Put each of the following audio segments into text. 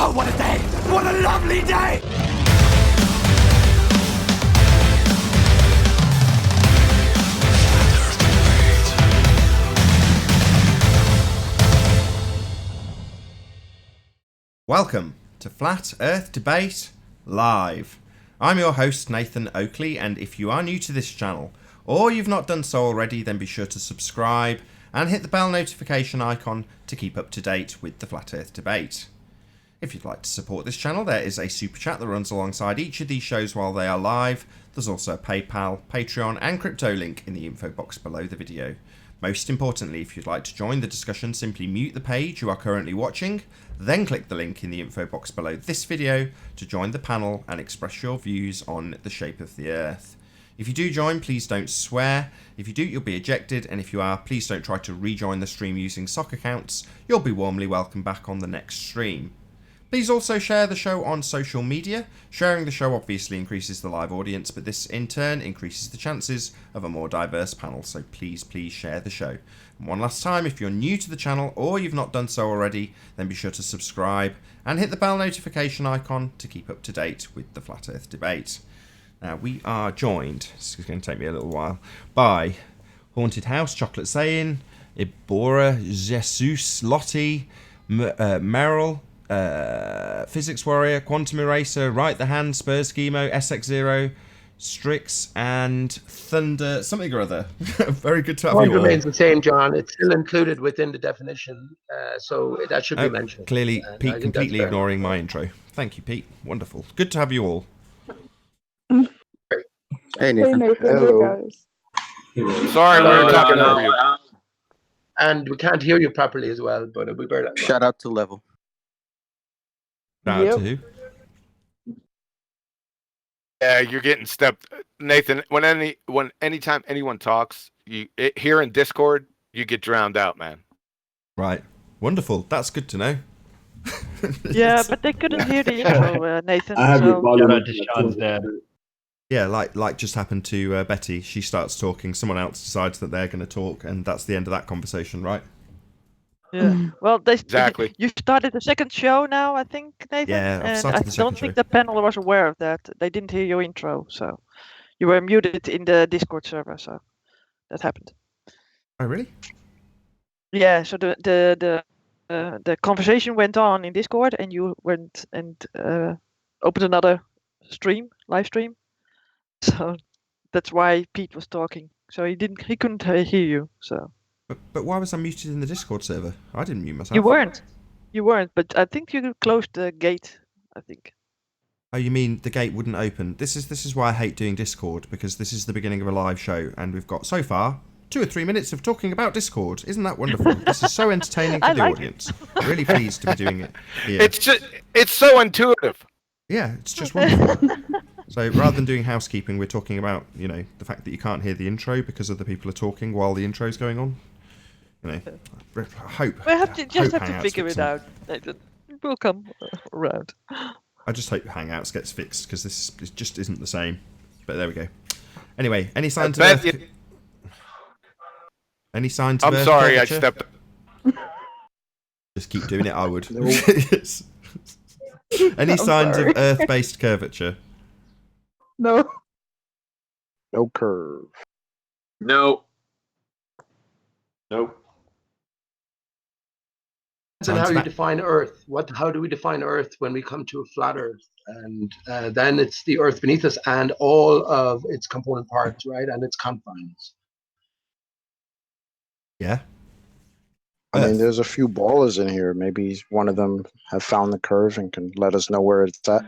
Oh, what a day! What a lovely day! Welcome to Flat Earth Debate Live. I'm your host, Nathan Oakley, and if you are new to this channel, or you've not done so already, then be sure to subscribe and hit the bell notification icon to keep up to date with the Flat Earth Debate. If you'd like to support this channel, there is a super chat that runs alongside each of these shows while they are live. There's also a PayPal, Patreon and crypto link in the info box below the video. Most importantly, if you'd like to join the discussion, simply mute the page you are currently watching, then click the link in the info box below this video to join the panel and express your views on the shape of the Earth. If you do join, please don't swear. If you do, you'll be ejected, and if you are, please don't try to rejoin the stream using sock accounts. You'll be warmly welcomed back on the next stream. Please also share the show on social media. Sharing the show obviously increases the live audience, but this in turn increases the chances of a more diverse panel, so please share the show. And one last time, if you're new to the channel or you've not done so already, then be sure to subscribe and hit the bell notification icon to keep up to date with the Flat Earth Debate. Now, we are joined, this is going to take me a little while, by Haunted House, Chocolate Sayin, Ibora, Jesus, Lottie, Meryl, Physics Warrior, Quantum Eraser, Right the Hand, Spurs Schemo, SX0, Strix, and Thunder something or other. Very good to have you all. It remains the same, John. It's still included within the definition, so that should be mentioned. Clearly, Pete completely ignoring my intro. Thank you, Pete. Wonderful. Good to have you all. Hey, Nathan. Hello. Sorry, we were talking over you. And we can't hear you properly as well, but we better. Shout out to Level. Shout out to who? Yeah, you're getting stepped, Nathan. Anytime anyone talks, here in Discord, you get drowned out, man. Right. Wonderful. That's good to know. Yeah, but they couldn't hear the intro, Nathan. I have so... Sean's dad. Yeah, like just happened to Betty. She starts talking, someone else decides that they're going to talk, and that's the end of that conversation, right? Yeah. Well, Exactly. You started the second show now, I think, Nathan. Yeah, I've and started I the second don't show. think the panel was aware of that. They didn't hear your intro, so you were muted in the Discord server. So that happened. Oh, really? Yeah. So the conversation went on in Discord, and you went and opened another live stream. So that's why Pete was talking. So he couldn't hear you. So. But why was I muted in the Discord server? I didn't mute myself. You weren't. But I think you closed the gate. I think. Oh, you mean the gate wouldn't open? This is why I hate doing Discord, because this is the beginning of a live show, and we've got so far 2 or 3 minutes of talking about Discord. Isn't that wonderful? This is so entertaining for the audience. Really pleased to be doing it here. It's so intuitive. Yeah, it's just wonderful. So rather than doing housekeeping, we're talking about, the fact that you can't hear the intro because other people are talking while the intro's going on. I hope. We have to figure it out. We'll come around. I just hope Hangouts gets fixed, because this just isn't the same. But there we go. Anyway, any signs of Earth? Any signs of I'm Earth sorry, curvature? I stepped. Just keep doing it. I would. Any signs of Earth-based curvature? No. No curve. No. Nope. And how you define Earth? How do we define Earth when we come to a flat Earth? And then it's the Earth beneath us and all of its component parts, right? And its confines. Yeah. I mean, there's a few ballers in here. Maybe one of them have found the curve and can let us know where it's at.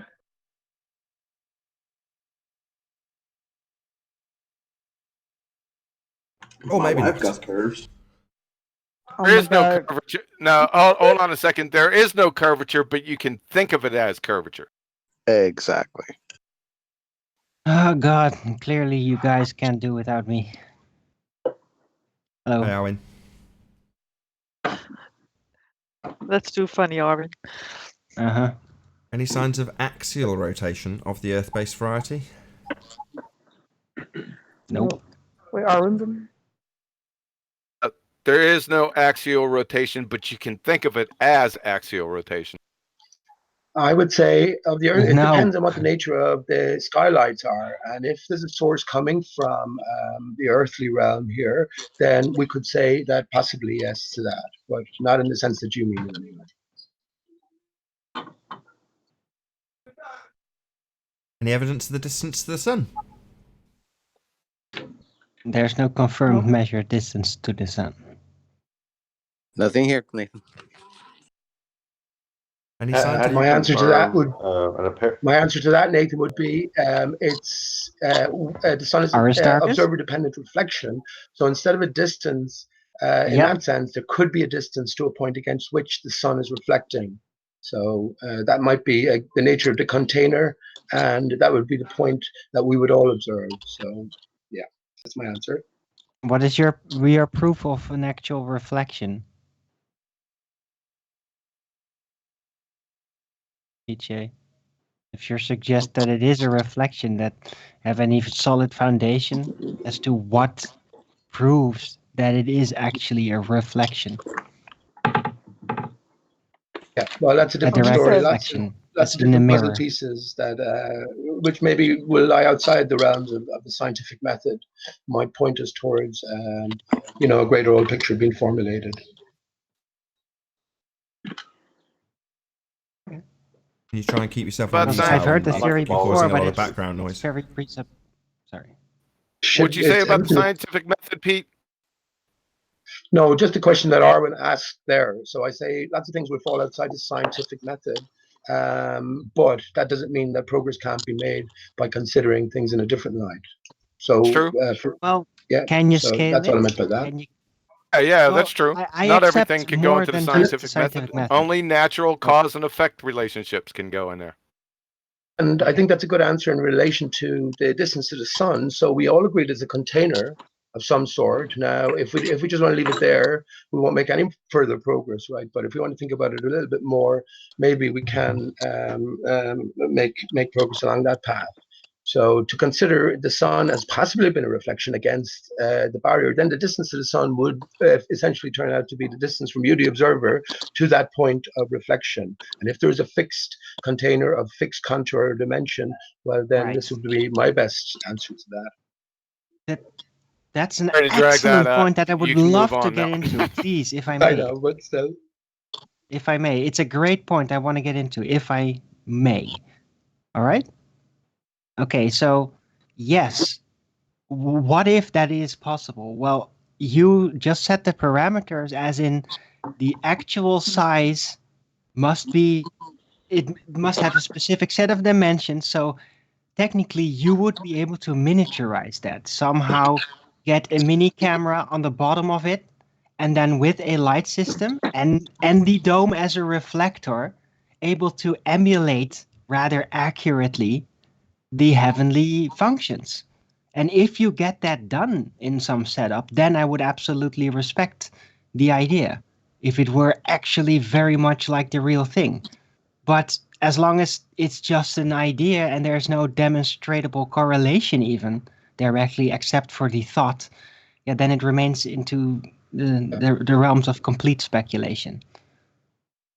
Or maybe I've not. got curves. There is no curvature. No, hold on a second. There is no curvature, but you can think of it as curvature. Exactly. Oh God! Clearly, you guys can't do without me. Hello. Hey, Owen. That's too funny, Arvin. Any signs of axial rotation of the Earth-based variety? Nope. Wait, Arvin? There is no axial rotation, but you can think of it as axial rotation. I would say of the Earth, it No. depends on what the nature of the skylights are. And if there's a source coming from the earthly realm here, then we could say that possibly yes to that, but not in the sense that you mean anyway. Any evidence of the distance to the sun? There's no confirmed measured distance to the sun. Nothing here, Nathan. Any Have scientific? you My answer to that would confirmed, My answer to that, Nathan, would be it's the sun is Aristarchus? observer-dependent reflection. So instead of a distance, in Yep. that sense, there could be a distance to a point against which the sun is reflecting. So that might be the nature of the container, and that would be the point that we would all observe. So yeah, that's my answer. What is your proof of an actual reflection? EJ? If you suggest that it is a reflection, that have any solid foundation as to what proves that it is actually a reflection? Yeah, well, that's a A different direct story. reflection. Lots That's of in the different puzzle mirror. pieces that, which maybe will lie outside the realms of the scientific method, might point us towards, a greater old picture being formulated. Can you try and keep yourself But on mute? I've heard Alan? this theory You're before, causing a but lot of it's background noise. very Sorry. What'd you say It's about the everything- scientific method, Pete? No, just a question that Arwen asked there. So I say lots of things would fall outside the scientific method, but that doesn't mean that progress can't be made by considering things in a different light. So, It's true. Well, yeah, can you so scale that's it? what I meant by that. Can you, Yeah, Well, that's true. I Not accept everything can go more into the than just the scientific scientific method. method. Only natural cause and effect relationships can go in there. And I think that's a good answer in relation to the distance to the sun. So we all agreed it's a container of some sort. Now, if we just want to leave it there, we won't make any further progress, right? But if we want to think about it a little bit more, maybe we can make progress along that path. So to consider the sun as possibly been a reflection against the barrier, then the distance to the sun would essentially turn out to be the distance from you, the observer, to that point of reflection. And if there's a fixed container of fixed contour or dimension, well, then Right. this would be my best answer to that. That's an Trying to drag excellent that, point that I you would can move love to on get now. into. Please, if I I may. know, but still. If I may. It's a great point I want to get into, if I may. All right? Okay, so yes. What if that is possible? Well, you just set the parameters as in the actual size it must have a specific set of dimensions. So technically you would be able to miniaturize that, somehow get a mini camera on the bottom of it, and then with a light system and the dome as a reflector, able to emulate rather accurately the heavenly functions. And if you get that done in some setup, then I would absolutely respect the idea, if it were actually very much like the real thing. But as long as it's just an idea and there's no demonstrable correlation even directly except for the thought, yeah, then it remains into the realms of complete speculation.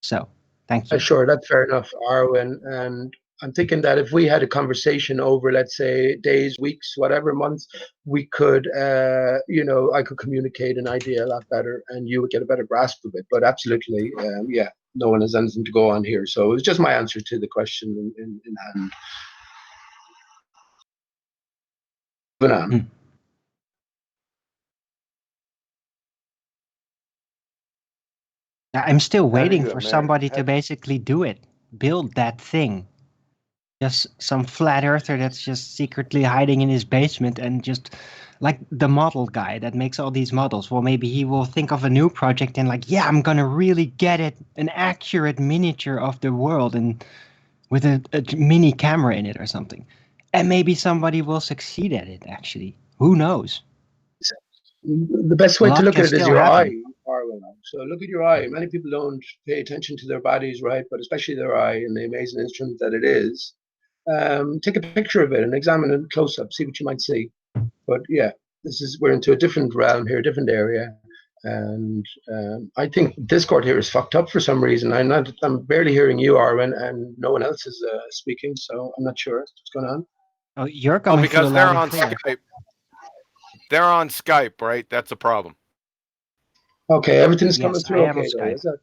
So, thank you. Sure, that's fair enough, Arwen. And I'm thinking that if we had a conversation over, let's say, days, weeks, whatever, months, we could, I could communicate an idea a lot better and you would get a better grasp of it. But absolutely, yeah, no one has anything to go on here. So it was just my answer to the question in hand. Moving on. I'm still waiting you for Mary? somebody to basically do it, build that thing. Just some flat earther that's just secretly hiding in his basement and just like the model guy that makes all these models. Well, maybe he will think of a new project and like, yeah, I'm gonna really get it, an accurate miniature of the world and with a mini camera in it or something. And maybe somebody will succeed at it, actually. Who knows? The best way to Luck look can at it is still your happen. eye, Arwen. So look at your eye. Many people don't pay attention to their bodies, right? But especially their eye and the amazing instrument that it is. Take a picture of it and examine it close up, see what you might see. But yeah, we're into a different realm here, a different area. And I think Discord here is fucked up for some reason. I'm barely hearing you, Arwen, and no one else is speaking, so I'm not sure what's going on. Oh, you're Oh, coming because through they're loud on and clear. Skype. They're on Skype, right? That's a problem. Okay, everything's coming Yes, I through am on okay, though, Skype. is that?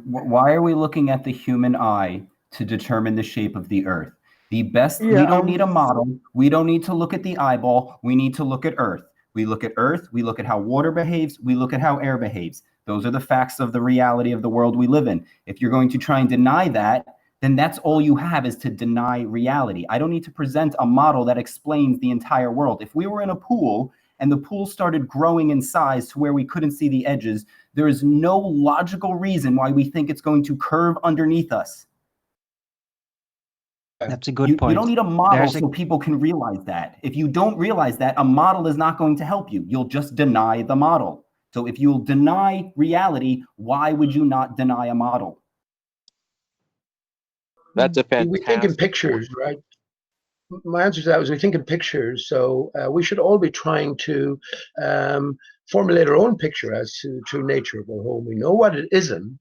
Why are we looking at the human eye to determine the shape of the Earth? The best, we Yeah, don't need a model. We don't need to look at the eyeball. We need to look at Earth. We look at Earth. We look at how water behaves. We look at how air behaves. Those are the facts of the reality of the world we live in. If you're going to try and deny that, then that's all you have is to deny reality. I don't need to present a model that explains the entire world. If we were in a pool and the pool started growing in size to where we couldn't see the edges, there is no logical reason why we think it's going to curve underneath us. That's a good point. You don't need a model There's so people can realize that. If you don't realize that, a model is not going to help you. You'll just deny the model. So if you'll deny reality, why would you not deny a model? That's a We think in fantastic pictures, right? My answer to that was we think in pictures, so we should all be trying to formulate our own picture as to true nature of our home. We know what it isn't.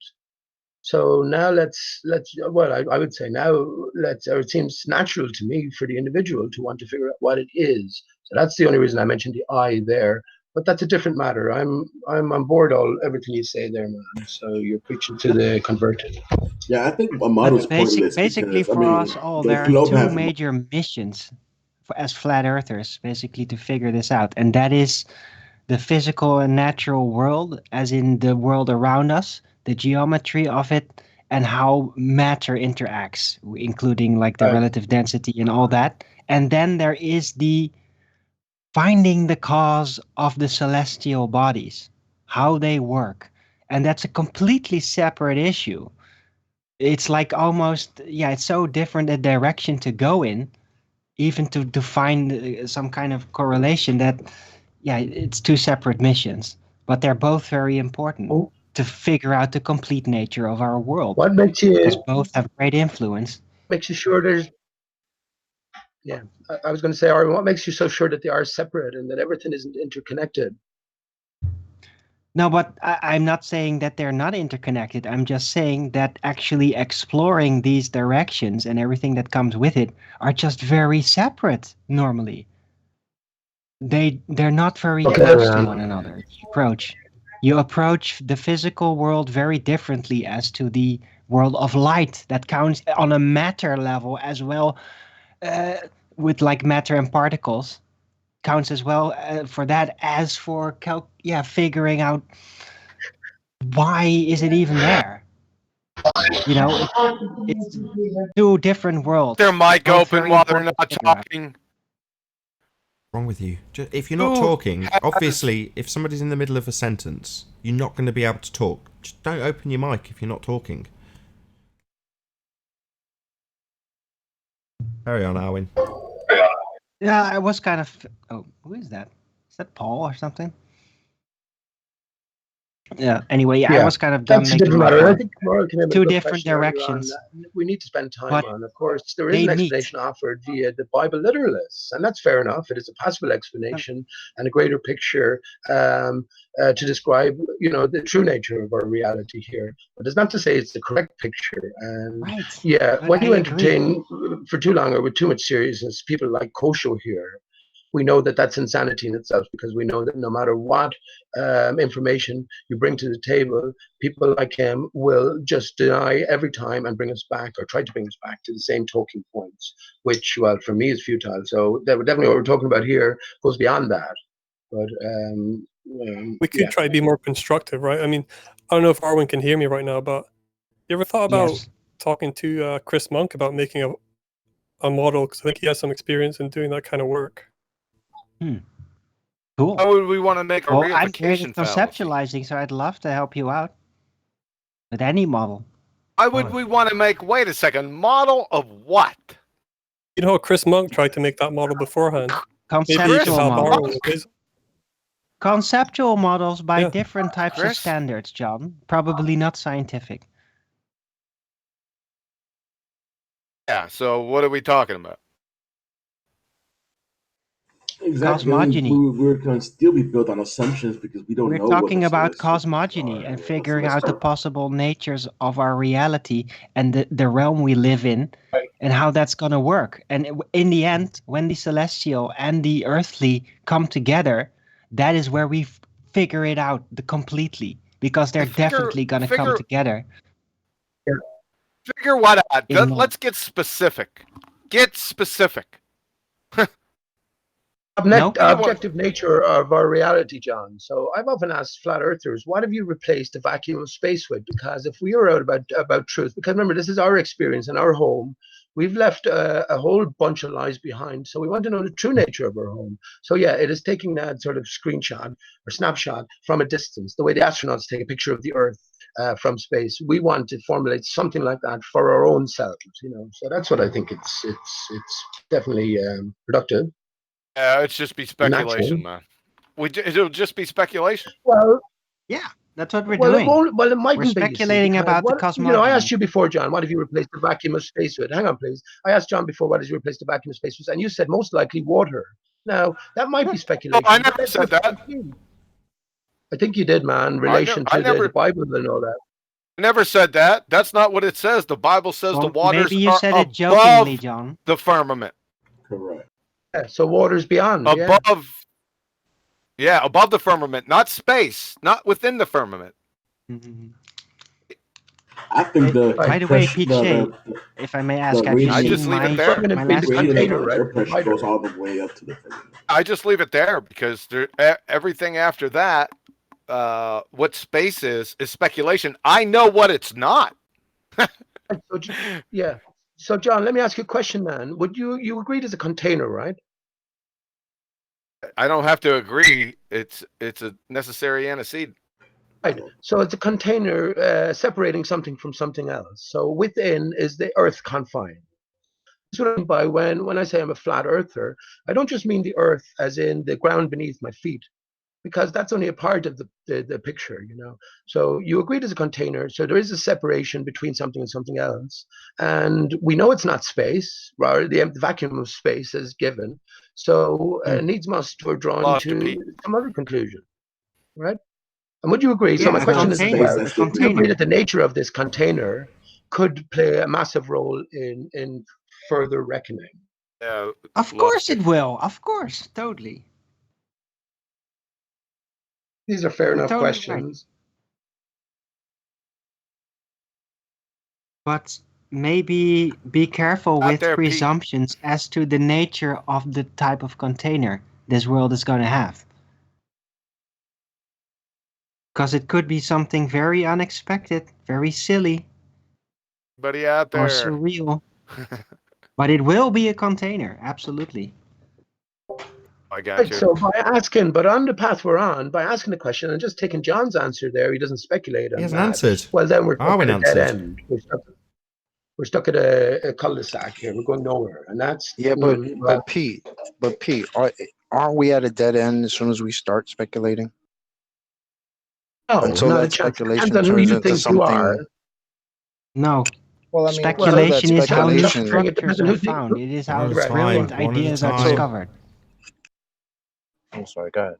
So now let's well, I would say now or it seems natural to me for the individual to want to figure out what it is. So that's the only reason I mentioned the I there. But that's a different matter. I'm on board everything you say there, man. So you're preaching to the converted. Yeah, I think a model is pointless basically because, I for mean, us all, the there are globe two has major missions as flat earthers, basically to figure this out. And that is the physical and natural world, as in the world around us, the geometry of it, and how matter interacts, including like the Right. relative density and all that. And then there is the finding the cause of the celestial bodies, how they work. And that's a completely separate issue. It's like almost, yeah, it's so different a direction to go in, even to find some kind of correlation that, yeah, it's two separate missions, but they're both very important Oh. to figure out the complete nature of our world, What makes because you both have great influence. sure there's? Yeah, I was going to say, Arwen, what makes you so sure that they are separate and that everything isn't interconnected? No, but I'm not saying that they're not interconnected. I'm just saying that actually exploring these directions and everything that comes with it are just very separate normally. They're not very close to one another. You approach the physical world very differently as to the world of light that counts on a matter level as well, with like matter and particles counts as well for that as for figuring out why is it even there. You know, it's two different worlds. Their mic both open very while they're important not to figure out. talking. Wrong with you? If you're not Who talking, has- obviously, if somebody's in the middle of a sentence, you're not going to be able to talk. Just don't open your mic if you're not talking. Carry on, Arwen. Yeah, I was kind of. Oh, who is that? Is that Paul or something? Yeah. Anyway, I was kind of done That's a making different my matter. I point. think Laura came in with Two a good different question earlier on directions, that we need to spend time but on. Of course, there is they an meet. explanation offered via the Bible literalists, and that's fair enough. It is a possible explanation and a greater picture to describe, the true nature of our reality here. But it's not to say it's the correct picture. And Right. yeah, But when I you agree. entertain for too long or with too much seriousness people like Kosho here, we know that that's insanity in itself, because we know that no matter what information you bring to the table, people like him will just deny every time and bring us back, or try to bring us back to the same talking points, which, well, for me is futile. So definitely what we're talking about here goes beyond that. But we could try to be more constructive, right? I mean, I don't know if Arwen can hear me right now, but you ever thought about talking to Chris Monk about making a model? Because I think he has some experience in doing that kind of work. Cool. How would we want to make a Well, I'm great reification at fallacy? conceptualizing, so I'd love to help you out with any model. Why would we want to make, wait a second, model of what? You know how Chris Monk tried to make that model beforehand? Conceptual models. His... Conceptual models by Yeah. different types of standards, John. Probably not scientific. Yeah, so what are we talking about? Exactly. cosmogony. We're going to still be built on assumptions because we don't We're know what talking the about celestials cosmogony are, and what figuring out the celestial- possible natures of our reality and the realm we live in and how that's going to work. And in the end, when the celestial and the earthly come together, that is where we figure it out completely, because they're definitely going to come together. Figure what out. In- Let's get specific. Get specific. Objective nature of our reality, John. So I've often asked flat earthers, what have you replaced the vacuum of space with? Because if we are out about truth, because remember, this is our experience in our home, we've left a whole bunch of lies behind. So we want to know the true nature of our home. So yeah, it is taking that sort of screenshot or snapshot from a distance, the way the astronauts take a picture of the Earth from space. We want to formulate something like that for our own selves, you know. So that's what I think. It's definitely productive. It's just be speculation, man. It'll just be speculation. Well, yeah, that's what we're doing. We're it mightn't be. speculating about the cosmology. You know, I asked you before, John, what have you replaced the vacuum of space with? Hang on, please. I asked John before, what did you replace the vacuum of space with? And you said most likely water. Now, that might be speculation. No, I never said that. I think you did, man, in relation to the Bible and all that. I never said that. That's not what it says. The Bible says the waters maybe you are said it above jokingly, John. the firmament. Correct. Yeah, so water's beyond. Above. Yeah, above the firmament, not space, not within the firmament. Mm-hmm. I think By the way, Pete Shea, if I may ask, have you seen my last container? Air pressure goes all the way up to the firmament. I just leave it there because everything after that, what space is speculation. I know what it's not. Yeah. So, John, let me ask you a question, man. Would you agree it's a container, right? I don't have to agree. It's a necessary antecedent. Right. So it's a container separating something from something else. So within is the Earth confine. That's what I mean by when I say I'm a flat earther, I don't just mean the Earth as in the ground beneath my feet, because that's only a part of the picture, you know. So you agreed as a container. So there is a separation between something and something else. And we know it's not space, rather the vacuum of space is given. So needs must we're drawn to some other conclusion, right? And would you agree? Yeah, so my question is, well, would you agree that the nature of this container could play a massive role in further reckoning? Of course it will. Of course, totally. These are fair enough totally questions. Right. But maybe be careful with presumptions as to the nature of the type of container this world is going to have. Because it could be something very unexpected, very silly. Buddy out there. Or surreal. But it will be a container, absolutely. I got you. So by asking, but on the path we're on, by asking the question and just taking John's answer there, he doesn't speculate on He hasn't that. answered. Well, then we're stuck at a dead answered. end. We're stuck at a cul-de-sac here. We're going nowhere, and that's but Pete, aren't we at a dead end as soon as we start speculating? No, until not that a chance. speculation Depends on who turns you into think you are. something. No. Well, I mean, speculation is how new speculation- structures are found. It is how brilliant ideas are discovered. I'm sorry, go ahead.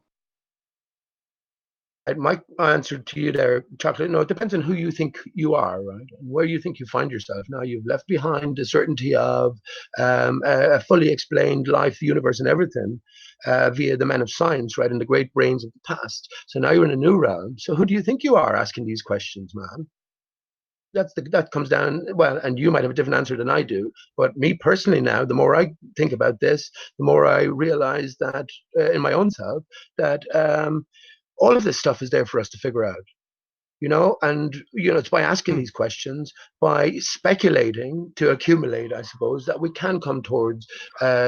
My answer to you there, Chocolate, no, it depends on who you think you are, right? And where you think you find yourself. Now, you've left behind the certainty of a fully explained life, universe, and everything via the men of science, right, and the great brains of the past. So now you're in a new realm. So who do you think you are asking these questions, man? That comes down, well, and you might have a different answer than I do, but me personally now, the more I think about this, the more I realize that in my own self, that all of this stuff is there for us to figure out, you know, and, you know, it's by asking these questions, by speculating to accumulate, I suppose, that we can come towards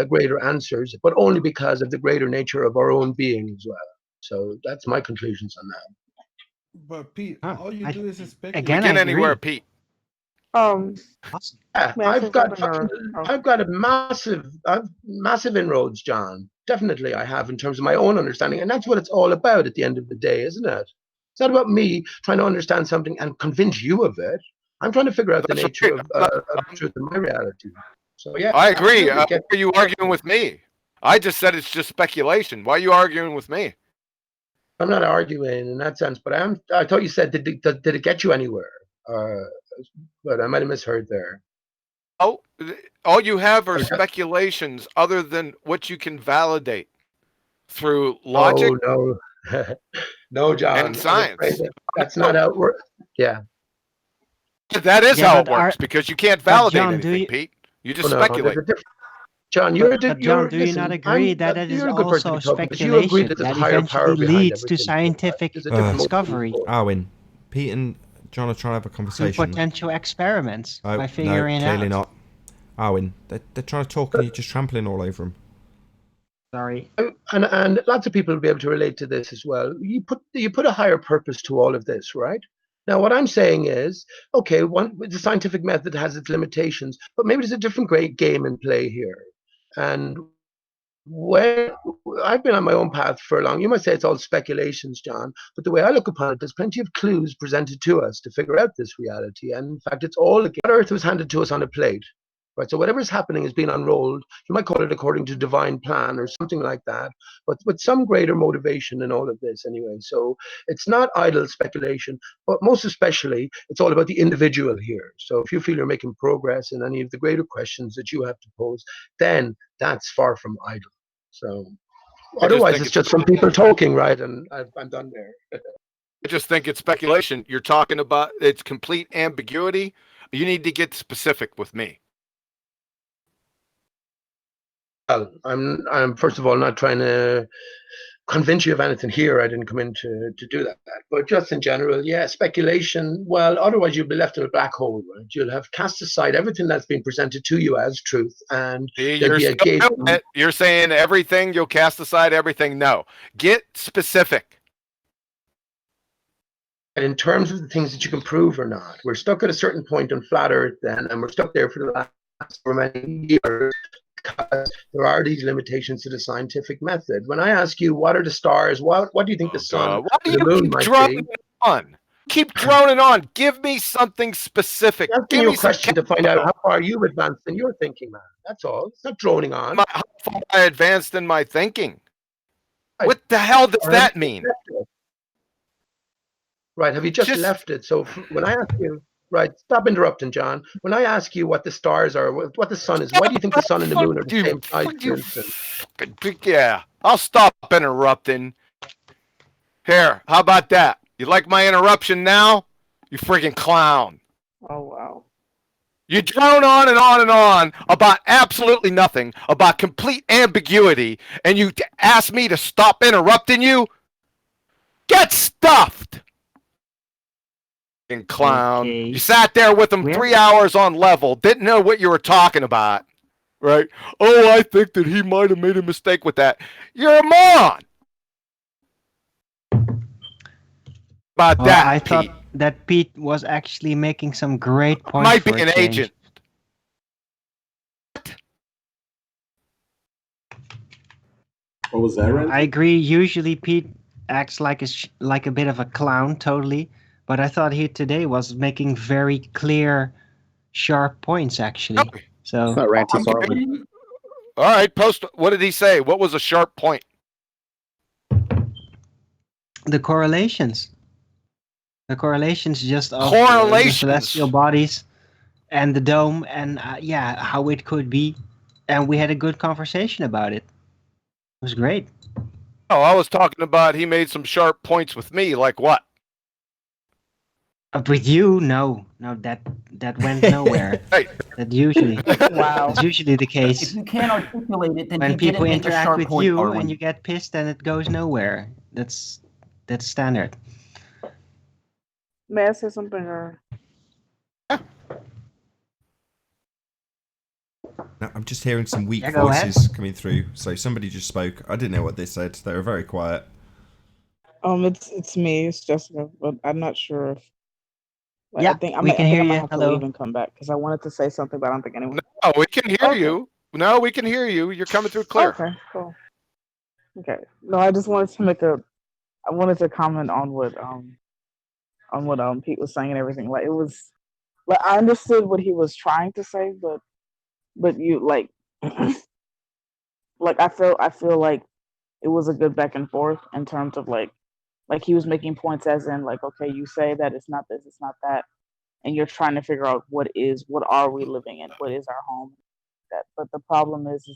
greater answers, but only because of the greater nature of our own being as well. So that's my conclusions on that. But Pete, all you do is speculate. Again, begin anywhere, Pete. Yeah, I've got a massive inroads, John. Definitely, I have in terms of my own understanding, and that's what it's all about at the end of the day, isn't it? It's not about me trying to understand something and convince you of it. I'm trying to figure out the nature of truth in my reality. So yeah, I agree. Are you arguing with me? I just said it's just speculation. Why are you arguing with me? I'm not arguing in that sense, but I thought you said, did it get you anywhere? But I might have misheard there. Oh, all you have are speculations other than what you can validate through logic. Oh, no. No, John. And science. That's not how it works. Yeah. That is how it works, because you can't validate anything, Pete. You just speculate. John, do you not agree that it is also speculation that eventually leads to scientific discovery? Arwin, Pete and John are trying to have a conversation. Potential experiments by figuring it out. Clearly not. Arwin, they're trying to talk and you're just trampling all over them. Sorry. And lots of people will be able to relate to this as well. You put a higher purpose to all of this, right? Now, what I'm saying is, okay, the scientific method has its limitations, but maybe there's a different great game in play here. And when I've been on my own path for long, you might say it's all speculations, John, but the way I look upon it, there's plenty of clues presented to us to figure out this reality. And in fact, it's all again. Earth was handed to us on a plate. Right, so whatever's happening is being unrolled. You might call it according to divine plan or something like that, but with some greater motivation in all of this anyway. So it's not idle speculation, but most especially, it's all about the individual here. So if you feel you're making progress in any of the greater questions that you have to pose, then that's far from idle. So otherwise, it's just some people talking, right? And I'm done there. I just think it's speculation. You're talking about it's complete ambiguity. You need to get specific with me. Well, I'm first of all not trying to convince you of anything here. I didn't come in to do that. But just in general, yeah, speculation. Well, otherwise you'll be left in a black hole, right? You'll have cast aside everything that's been presented to you as truth, and you're saying everything. You'll cast aside everything. No, get specific. And in terms of the things that you can prove or not, we're stuck at a certain point on flat Earth then, and we're stuck there for the last for many years. Because there are these limitations to the scientific method. When I ask you, what are the stars? What do you think the sun, the moon might be? Keep droning on. Give me something specific. Give me a question to find out how far you've advanced in your thinking, man. That's all. It's not droning on. How far I advanced in my thinking? What the hell does that mean? Right. Have you just left it? So when I ask you. Right, stop interrupting, John. When I ask you what the stars are, what the sun is, why do you think the sun and the moon are the same size, for instance? Yeah, I'll stop interrupting. Here, how about that? You like my interruption now? You freaking clown. Oh, wow. You drone on and on and on about absolutely nothing, about complete ambiguity, and you ask me to stop interrupting you? Get stuffed! Clown. Okay. You sat there with him 3 hours on level, didn't know what you were talking about, right? Oh, I think that he might have made a mistake with that. You're a moron. About that, I thought that Pete was actually making some great points. Might be an agent. What was that, Ren? I agree. Usually Pete acts like a bit of a clown, totally. But I thought he today was making very clear, sharp points, actually. Okay. So, all right, post. What did he say? What was a sharp point? The correlations. The correlations just of the celestial bodies and the dome, and how it could be. And we had a good conversation about it. It was great. Oh, I was talking about he made some sharp points with me. Like what? With you, no, that went nowhere. Hey. That usually, wow, it's usually the case. If you can't articulate it, then when you people didn't make a interact sharp with point, you Arwen. and you get pissed, and it goes nowhere. That's standard. May I say something? Or No, I'm just hearing some weak voices coming through. So somebody just spoke. I didn't know what they said. They were very quiet. it's me. It's Jessica, but I'm not sure if. I think we can hear you. Hello. Even come back because I wanted to say something, but I don't think anyone. No, we can hear you. No, we can hear you. You're coming through clear. Okay, cool. Okay. No, I just wanted to I wanted to comment on what Pete was saying and everything. Like it was, like I understood what he was trying to say, but you like like I feel like it was a good back and forth in terms of like he was making points as in like, okay, you say that it's not this, it's not that, and you're trying to figure out what are we living in, what is our home, that. But the problem is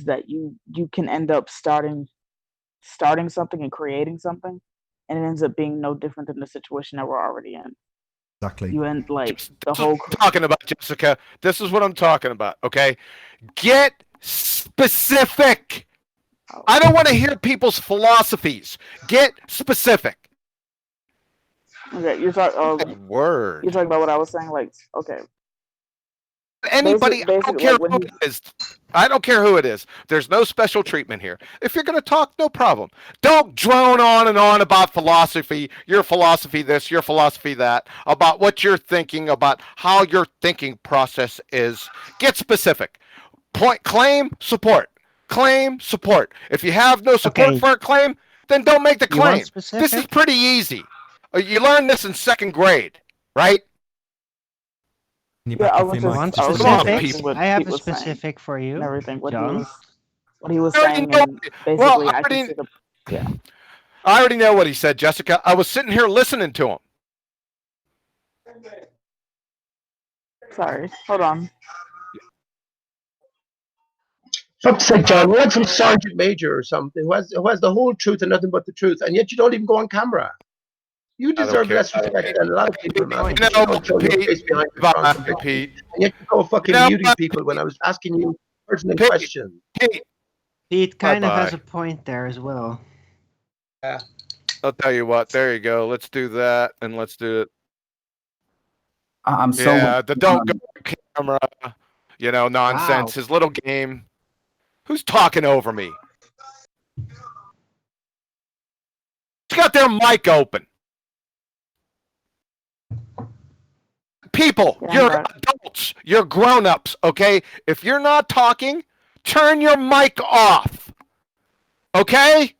that you can end up starting something and creating something, and it ends up being no different than the situation that we're already in. Exactly. You end like the This is whole. what I'm talking about, Jessica. This is what I'm talking about. Okay, get specific. I don't want to hear people's philosophies. Get specific. Okay, you're talking. Word. You're talking about what I was saying. Like, okay. Anybody, I don't care like who it is. I don't care who it is. There's no special treatment here. If you're going to talk, no problem. Don't drone on and on about philosophy, your philosophy this, your philosophy that, about what you're thinking, about how your thinking process is. Get specific. Claim, support. Claim, support. If you have no support for a claim, then don't make the claim. This is pretty easy. You learned this in 2nd grade, right? I have a specific for you. And everything. What John. He was saying. And basically, I consider. Yeah. I already know what he said, Jessica. I was sitting here listening to him. Sorry. Hold on. Fuck's sake, John, we're like some sergeant major or something who has the whole truth and nothing but the truth, and yet you don't even go on camera. You deserve less respect than a lot of people, man. You know, Pete, and yet you go fucking muting people when I was asking you pertinent questions. Pete kind of has a point there as well. Yeah. I'll tell you what. There you go. Let's do that, and let's do it. I'm so the don't go on camera, nonsense. His little game. Who's talking over me? Who's got their mic open? People, you're adults. You're grown-ups, okay? If you're not talking, turn your mic off. Okay?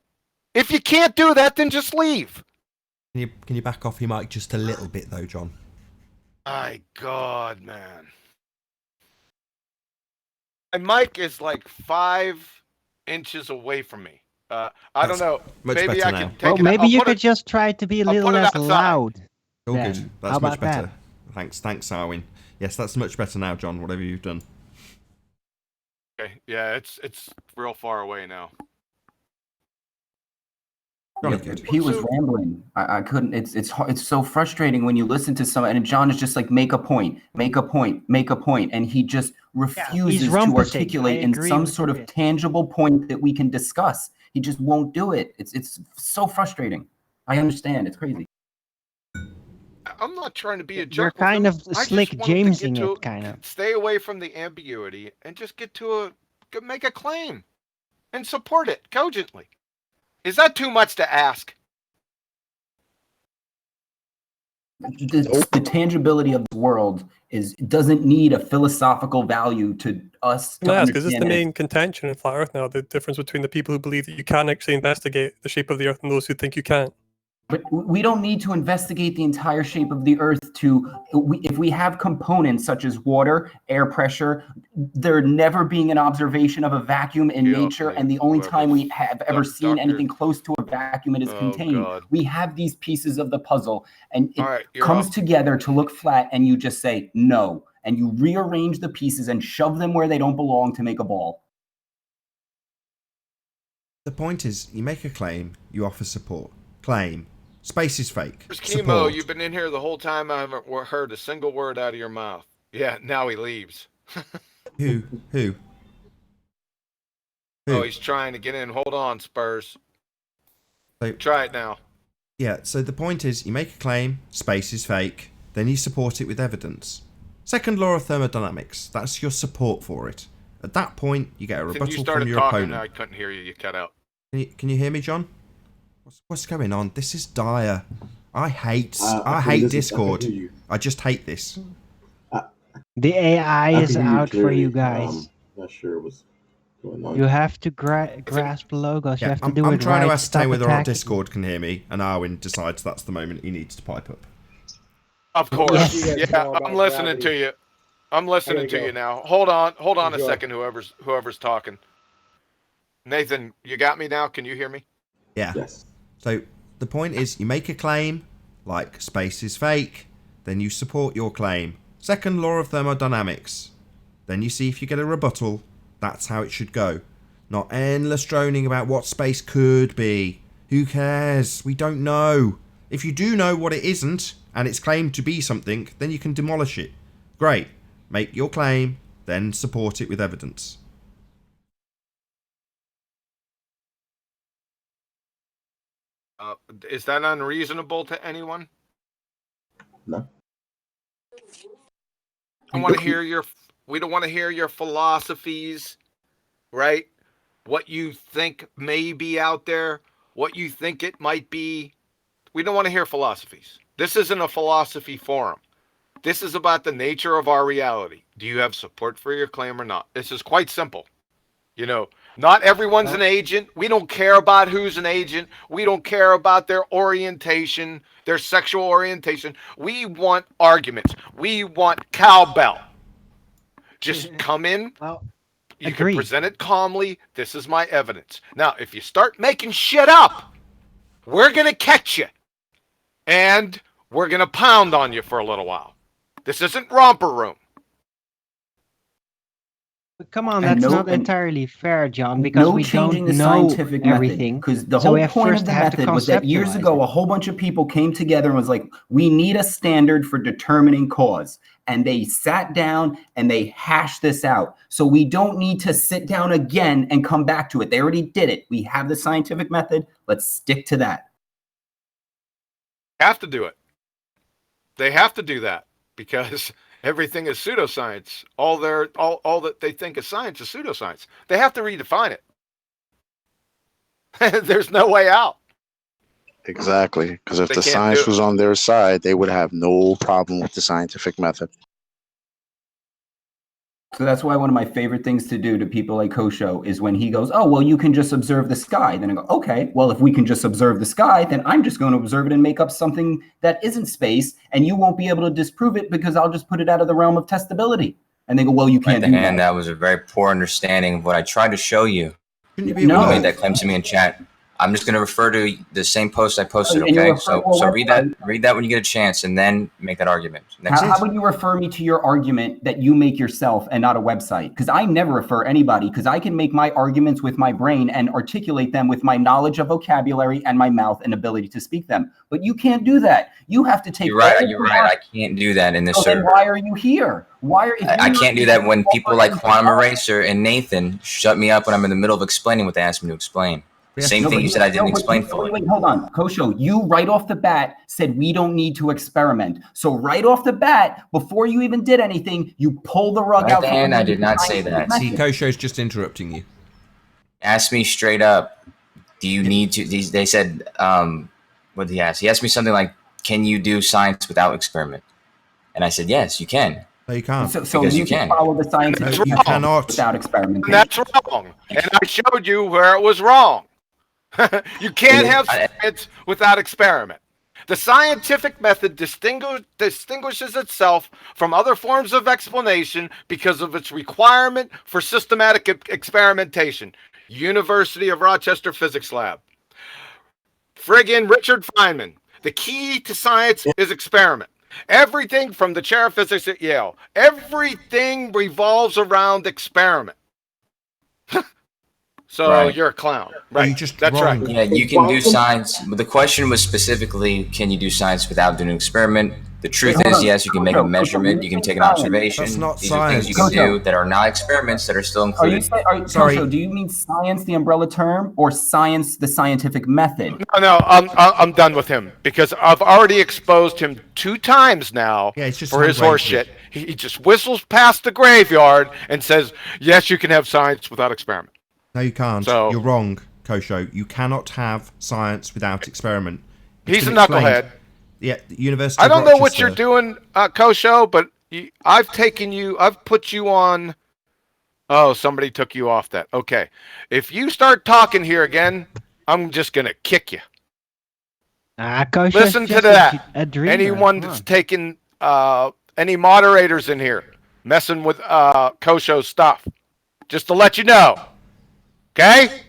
If you can't do that, then just leave. Can you back off your mic just a little bit, though, John? My God, man. My mic is like 5 inches away from me. I don't know. Maybe I can take it. Maybe you could just try to be a little less loud. All good. That's How about much better. that? Thanks, Arwin. Yes, that's much better now, John. Whatever you've done. Okay. Yeah, it's real far away now. He was rambling. I couldn't. It's so frustrating when you listen to someone and John is just like make a point, and he just refuses to articulate in some sort of tangible point that we can discuss. He just won't do it. It's so frustrating. I understand. It's crazy. I'm not trying to be a jerk. You're kind of slick Jamesing it, kind of. Stay away from the ambiguity and just make a claim and support it cogently. Is that too much to ask? The tangibility of the world doesn't need a philosophical value to us. Yes, because it's the main contention in flat Earth now. The difference between the people who believe that you can actually investigate the shape of the Earth and those who think you can't. But we don't need to investigate the entire shape of the Earth if we have components such as water, air pressure, there never being an observation of a vacuum in nature, and the only time we have ever seen anything close to a vacuum it is contained. God. We have these pieces of the puzzle, and it comes together to look flat, and you just say no, and you rearrange the pieces and shove them where they don't belong to make a ball. The point is, you make a claim, you offer support. Claim. Space is fake. Chemo, you've been in here the whole time. I haven't heard a single word out of your mouth. Yeah, now he leaves. Who? Oh, he's trying to get in. Hold on, Spurs. Try it now. Yeah, so the point is, you make a claim, space is fake, then you support it with evidence. Second law of thermodynamics, that's your support for it. At that point, you get a rebuttal from your opponent. I couldn't hear you. You cut out. Can you hear me, John? What's going on? This is dire. I hate Discord. I just hate this. The AI is out for you guys. Not sure what's going on. You have to grasp logos. You have to do it I'm trying to ascertain Stop whether our attacking. Discord can hear me, and Arwin decides that's the moment he needs to pipe up. Of course. Yes. Yeah, I'm listening to you. I'm listening to you now. Hold on a second. Whoever's talking. Nathan, you got me now? Can you hear me? Yeah. Yes. So the point is, you make a claim, like space is fake, then you support your claim. Second law of thermodynamics. Then you see if you get a rebuttal. That's how it should go. Not endless droning about what space could be. Who cares? We don't know. If you do know what it isn't, and it's claimed to be something, then you can demolish it. Great. Make your claim, then support it with evidence. Is that unreasonable to anyone? No. We don't want to hear your philosophies, right? What you think may be out there, what you think it might be. We don't want to hear philosophies. This isn't a philosophy forum. This is about the nature of our reality. Do you have support for your claim or not? This is quite simple. You know, not everyone's an agent. We don't care about who's an agent. We don't care about their orientation, their sexual orientation. We want arguments. We want cowbell. Just come in. You can present it calmly. This is my evidence. Now, if you start making shit up, we're going to catch you. And we're going to pound on you for a little while. This isn't romper room. But come on, that's not entirely fair, John, because we don't know everything. Because the whole point of the method was that years ago, a whole bunch of people came together and was like, we need a standard for determining cause. And they sat down and they hashed this out. So we don't need to sit down again and come back to it. They already did it. We have the scientific method. Let's stick to that. Have to do it. They have to do that because everything is pseudoscience. All that they think is science is pseudoscience. They have to redefine it. There's no way out. Exactly, because if the science was on their side, they would have no problem with the scientific method. So that's why one of my favorite things to do to people like Kosho is when he goes, oh, well, you can just observe the sky. Then I go, okay, well, if we can just observe the sky, then I'm just going to observe it and make up something that isn't space, and you won't be able to disprove it because I'll just put it out of the realm of testability. And they go, well, you can't do that. That was a very poor understanding of what I tried to show you. You made that claim to me in chat. I'm just going to refer to the same post I posted, okay? So read that when you get a chance, and then make that argument. How would you refer me to your argument that you make yourself and not a website? Because I never refer anybody, because I can make my arguments with my brain and articulate them with my knowledge of vocabulary and my mouth and ability to speak them. But you can't do that. You have to take. You're right. I can't do that in this server. Then why are you here? I can't do that when people like Quantum Eraser and Nathan shut me up when I'm in the middle of explaining what they asked me to explain. Same thing you said I didn't explain fully. Wait, hold on. Kosho, you right off the bat said we don't need to experiment. So right off the bat, before you even did anything, you pulled the rug out. And I did not say that. See, Kosho's just interrupting you. Ask me straight up, do you need to, they said, what did he ask? He asked me something like, can you do science without experiment? And I said, yes, you can. No, you can't. So because you can follow the science. No, you cannot. Without experimentation. And that's wrong. And I showed you where it was wrong. You can't have science without experiment. The scientific method distinguishes itself from other forms of explanation because of its requirement for systematic experimentation. University of Rochester Physics Lab. Friggin' Richard Feynman. The key to science is experiment. Everything from the chair of physics at Yale. Everything revolves around experiment. So you're a clown, right? That's right. Yeah, you can do science. But the question was specifically, can you do science without doing an experiment? The truth is, yes, you can make a measurement, you can take an observation. That's not These science. are things you can do that are not experiments that are still included. Sorry, do you mean science, the umbrella term, or science, the scientific method? No, I'm done with him because I've already exposed him 2 times now for his horse shit. He just whistles past the graveyard and says, yes, you can have science without experiment. No, you can't. So, you're wrong, Kosho. You cannot have science without experiment. He's a knucklehead. Yeah, the University I don't of know Rochester. what you're doing, Kosho, but I've put you on. Oh, somebody took you off that. Okay. If you start talking here again, I'm just going to kick you. Listen to that. Anyone that's taking any moderators in here, messing with Kosho stuff. Just to let you know. Okay?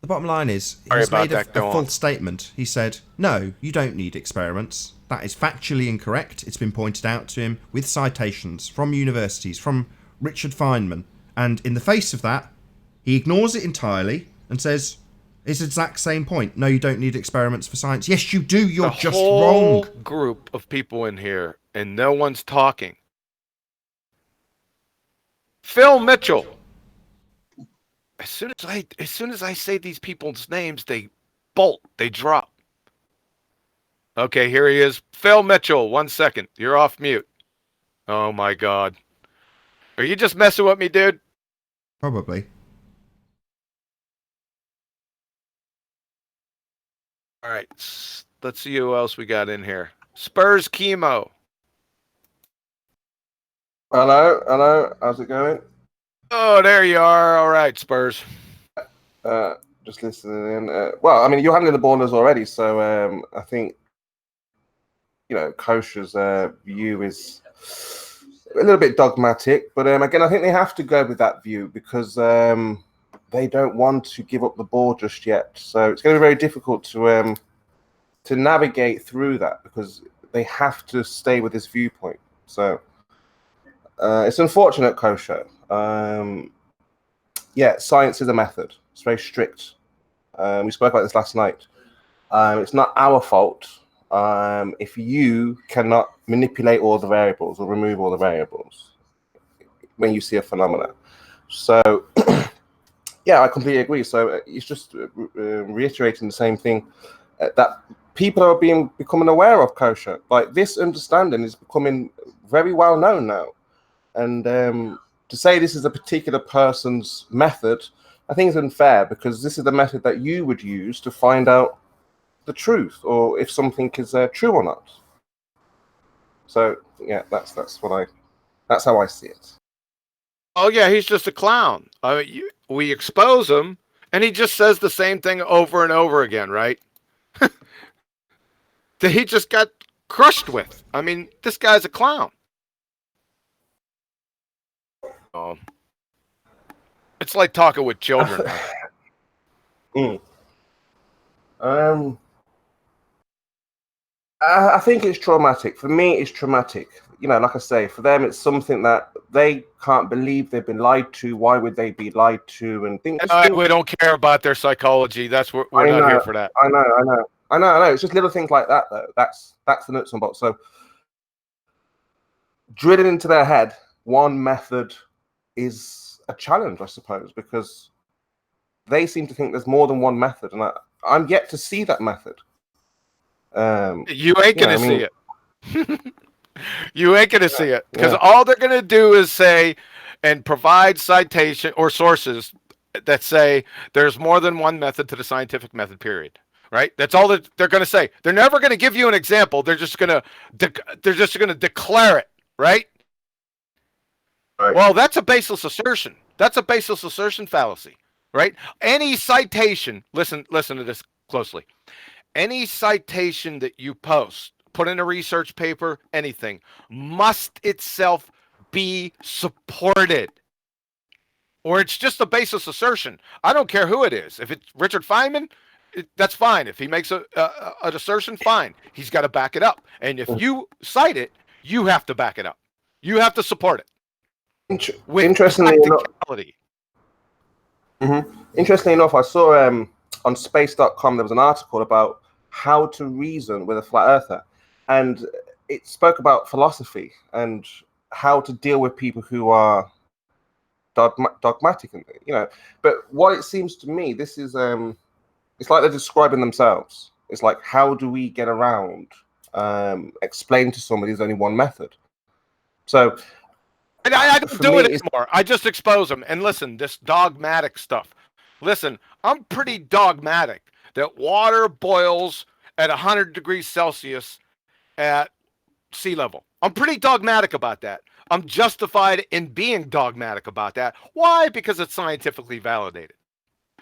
The bottom line is, Sorry he's about made a that, go full on. statement. He said, no, you don't need experiments. That is factually incorrect. It's been pointed out to him with citations from universities, from Richard Feynman. And in the face of that, he ignores it entirely and says, it's the exact same point. No, you don't need experiments for science. Yes, you do. You're just whole wrong. Group of people in here, and no one's talking. Phil Mitchell. As soon as I say these people's names, they bolt. They drop. Okay, here he is. Phil Mitchell. 1 second. You're off mute. Oh my God. Are you just messing with me, dude? Probably. All right. Let's see who else we got in here. Spurs Chemo. Hello. How's it going? Oh, there you are. All right, Spurs. Just listening in. Well, I mean, you're handling the ballers already, so I think, you know, Kosher's view is a little bit dogmatic. But again, I think they have to go with that view because they don't want to give up the ball just yet. So it's going to be very difficult to navigate through that because they have to stay with this viewpoint. So it's unfortunate, Kosher. Yeah, science is a method. It's very strict. We spoke about this last night. It's not our fault if you cannot manipulate all the variables or remove all the variables when you see a phenomenon. So, yeah, I completely agree. So it's just reiterating the same thing that people are becoming aware of, Kosher. Like, this understanding is becoming very well known now. And to say this is a particular person's method, I think is unfair because this is the method that you would use to find out the truth or if something is true or not. So yeah, that's how I see it. Oh yeah, he's just a clown. We expose him, and he just says the same thing over and over again, right? That he just got crushed with. I mean, this guy's a clown. Oh, it's like talking with children. I think it's traumatic. For me, it's traumatic. You know, like I say, for them, it's something that they can't believe they've been lied to. Why would they be lied to? And things. We don't care about their psychology. That's what we're not here for that. I know. It's just little things like that, though. That's the nuts and bolts. So, drilling into their head, one method is a challenge, I suppose, because they seem to think there's more than one method, and I'm yet to see that method. You ain't gonna see it. You ain't gonna see it because all they're gonna do is say and provide citation or sources that say there's more than one method to the scientific method. Period. Right? That's all that they're gonna say. They're never gonna give you an example. They're just gonna declare it. Right? Well, that's a baseless assertion. That's a baseless assertion fallacy. Right? Any citation. Listen to this closely. Any citation that you post, put in a research paper, anything, must itself be supported. Or it's just a baseless assertion. I don't care who it is. If it's Richard Feynman, that's fine. If he makes an assertion, fine. He's got to back it up. And if you cite it, you have to back it up. You have to support it. Interestingly enough, I saw on space.com there was an article about how to reason with a flat earther, and it spoke about philosophy and how to deal with people who are dogmatic, and but what it seems to me, this is it's like they're describing themselves. It's like, how do we get around explain to somebody there's only one method? So I don't do it anymore. I just expose them. And listen, this dogmatic stuff. Listen, I'm pretty dogmatic that water boils at 100 degrees Celsius at sea level. I'm pretty dogmatic about that. I'm justified in being dogmatic about that. Why? Because it's scientifically validated.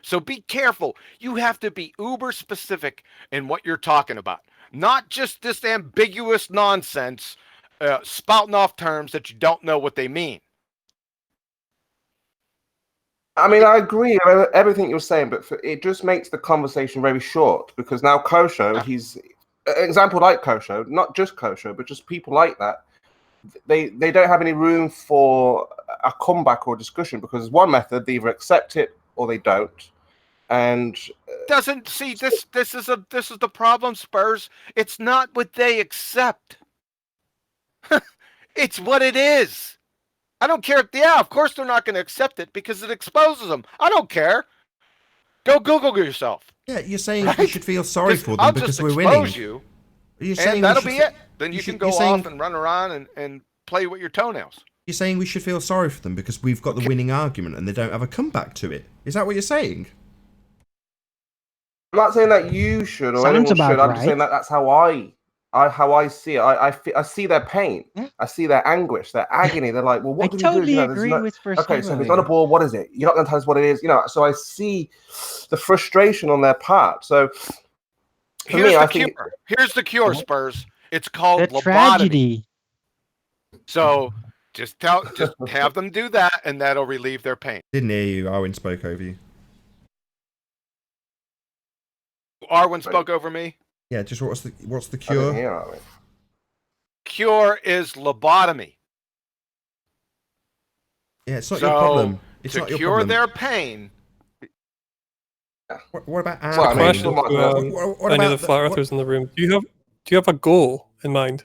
So be careful. You have to be uber specific in what you're talking about. Not just this ambiguous nonsense spouting off terms that you don't know what they mean. I mean, I agree with everything you're saying, but it just makes the conversation very short because now Kosho, he's an example like Kosho, not just Kosho, but just people like that. They don't have any room for a comeback or discussion because one method they either accept it or they don't. And doesn't see this is the problem, Spurs. It's not what they accept. It's what it is. I don't care. Yeah, of course they're not going to accept it because it exposes them. I don't care. Go Google yourself. Yeah, you're saying we should feel sorry for them I'll because just we're winning. You, you're saying and that'll be it. Then you can go off and run around and play with your toenails. You're saying we should feel sorry for them because we've got the winning argument and they don't have a comeback to it. Is that what you're saying? I'm not saying that you should or anyone should. I'm just saying that that's how I see it. I see their pain. I see their anguish, their agony. They're like, well, what do we do? I totally agree with First okay, so if it's not a ball, what is it? You're not going to tell us what it is. So I see the frustration on their part. So for here's me, the cure. Here's the cure, Spurs. It's called the tragedy. So just have them do that, and that'll relieve their pain. Didn't hear you. Arwen spoke over you. Arwen spoke over me. Yeah, just what's the cure? Here, cure is lobotomy. Yeah, it's not your problem. It's not your cure problem. their pain. What about our pain? question To any of the flat earthers in the room? Do you have a goal in mind?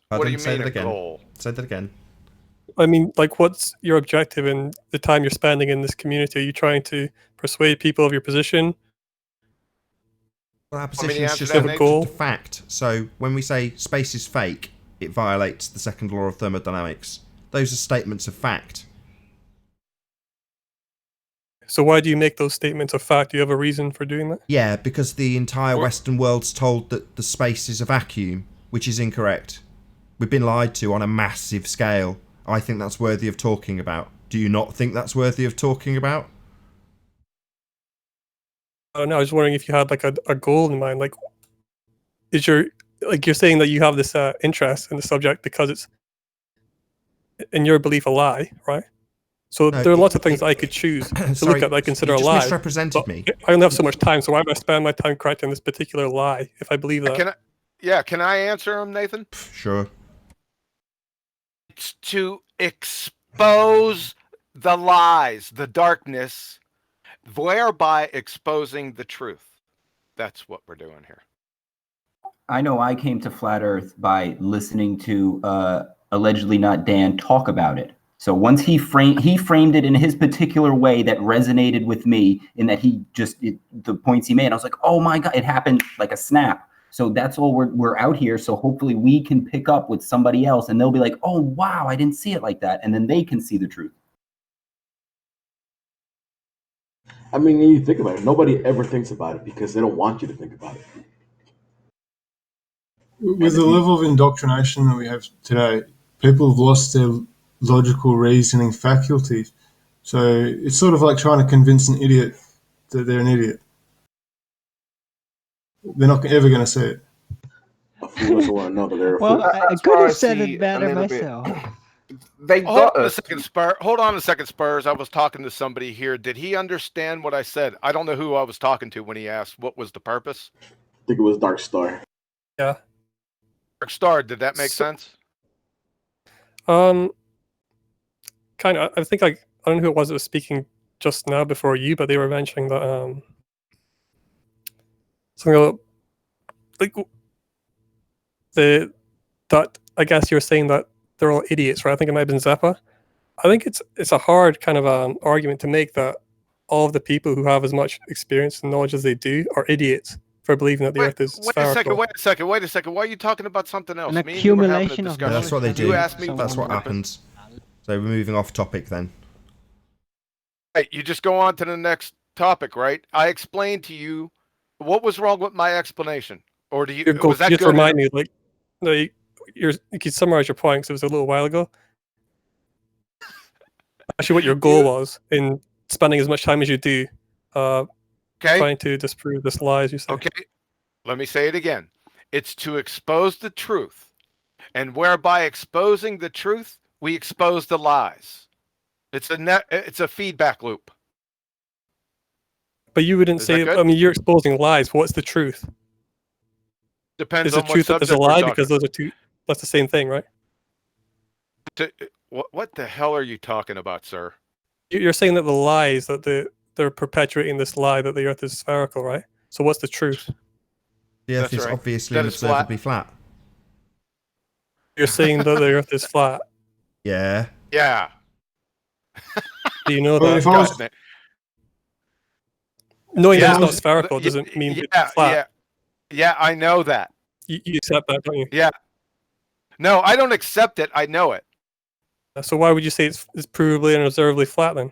What do you mean a goal? Say that again. I mean, like, what's your objective in the time you're spending in this community? Are you trying to persuade people of your position? Well, our position is just a fact. So when we say space is fake, it violates the second law of thermodynamics. Those are statements of fact. So why do you make those statements of fact? Do you have a reason for doing that? Yeah, because the entire Western world's told that the space is a vacuum, which is incorrect. We've been lied to on a massive scale. I think that's worthy of talking about. Do you not think that's worthy of talking about? I don't know. I was wondering if you had like a goal in mind. Like, you're saying that you have this interest in the subject because it's, in your belief, a lie, right? So there are lots of things I could choose to look at that I consider a lie. You just misrepresented me. I don't have so much time, so why am I spending my time correcting this particular lie if I believe that? Can I answer him, Nathan? Sure. It's to expose the lies, the darkness, thereby exposing the truth. That's what we're doing here. I know I came to Flat Earth by listening to allegedly not Dan talk about it. So once he framed it in his particular way that resonated with me, in that the points he made, I was like, oh my God, it happened like a snap. So that's all we're out here. So hopefully we can pick up with somebody else and they'll be like, oh, wow, I didn't see it like that. And then they can see the truth. I mean, when you think about it, nobody ever thinks about it because they don't want you to think about it. With the level of indoctrination that we have today, people have lost their logical reasoning faculties. So it's sort of like trying to convince an idiot that they're an idiot. They're not ever going to see it. Well, I could have said it better myself. Hold on a second, Spurs. I was talking to somebody here. Did he understand what I said? I don't know who I was talking to when he asked what was the purpose. I think it was Darkstar. Yeah. Darkstar, did that make sense? Kind of. I think I don't know who it was that was speaking just now before you, but they were mentioning that something like that. I guess you're saying that they're all idiots, right? I think it might have been Zeppa. I think it's a hard kind of argument to make that all of the people who have as much experience and knowledge as they do are idiots for believing that the Earth is spherical. Wait a second. Why are you talking about something else? An accumulation of Yeah, that's what they do. You asked me. That's what happens. So we're moving off topic then. Hey, you just go on to the next topic, right? I explained to you what was wrong with my explanation, or do you? Was that just good? Remind me, like, no, you can summarize your point because it was a little while ago. Actually, what your goal was in spending as much time as you do, trying to disprove this lie, as you say. Okay, let me say it again. It's to expose the truth. And whereby exposing the truth, we expose the lies. It's a feedback loop. But you wouldn't Is say, that good? I mean, you're exposing lies. What's the truth? Depends Is the on what truth that there's a subject we're lie? talking Because those are two, that's the same thing, right? What the hell are you talking about, sir? You're saying that the lie is that they're perpetuating this lie that the Earth is spherical, right? So what's the truth? The Earth That's is right. obviously That and is flat. observably flat. You're saying that the Earth is flat. Yeah. Yeah. Do you know Well, that? if I was- Knowing that Yeah. it's not spherical doesn't mean it's flat. Yeah, I know that. You accept that, don't you? Yeah. No, I don't accept it. I know it. So why would you say it's provably and observably flat then?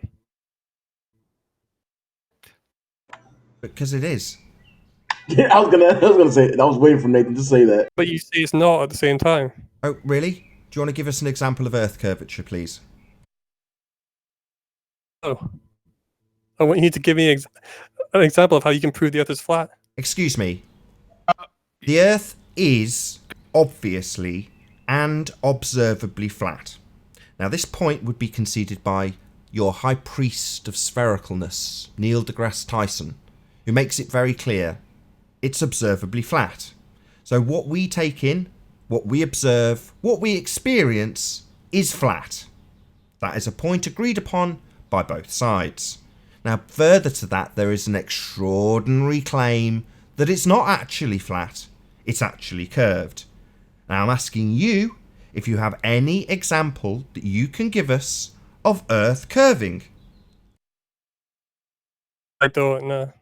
Because it is. Yeah, I was gonna say. I was waiting for Nathan to say that. But you say it's not at the same time. Oh, really? Do you want to give us an example of Earth curvature, please? Oh. I want you to give me an example of how you can prove the Earth is flat. Excuse me. The Earth is obviously and observably flat. Now, this point would be conceded by your high priest of sphericalness, Neil deGrasse Tyson, who makes it very clear it's observably flat. So what we take in, what we observe, what we experience is flat. That is a point agreed upon by both sides. Now, further to that, there is an extraordinary claim that it's not actually flat, it's actually curved. Now, I'm asking you if you have any example that you can give us of Earth curving. I don't know.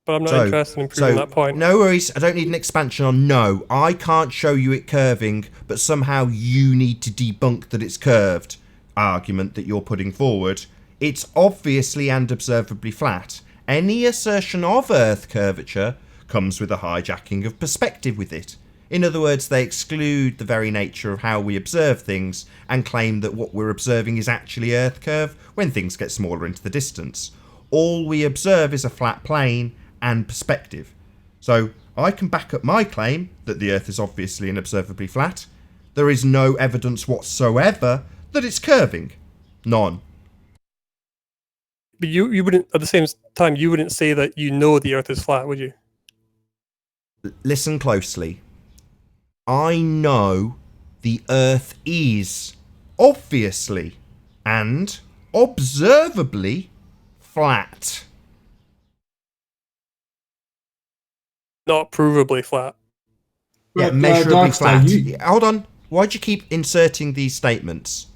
But I'm not interested in proving that point. No worries, I don't need an expansion on no. I can't show you it curving, but somehow you need to debunk that it's curved argument that you're putting forward. It's obviously and observably flat. Any assertion of Earth curvature comes with a hijacking of perspective with it. In other words, they exclude the very nature of how we observe things and claim that what we're observing is actually Earth curve when things get smaller into the distance. All we observe is a flat plane and perspective. So I can back up my claim that the Earth is obviously and observably flat. There is no evidence whatsoever that it's curving. None. But you wouldn't, at the same time, you wouldn't say that you know the Earth is flat, would you? Listen closely. I know the Earth is obviously and observably flat. Not provably flat. Yeah, measurably flat. Hold on. Why'd you keep inserting these statements?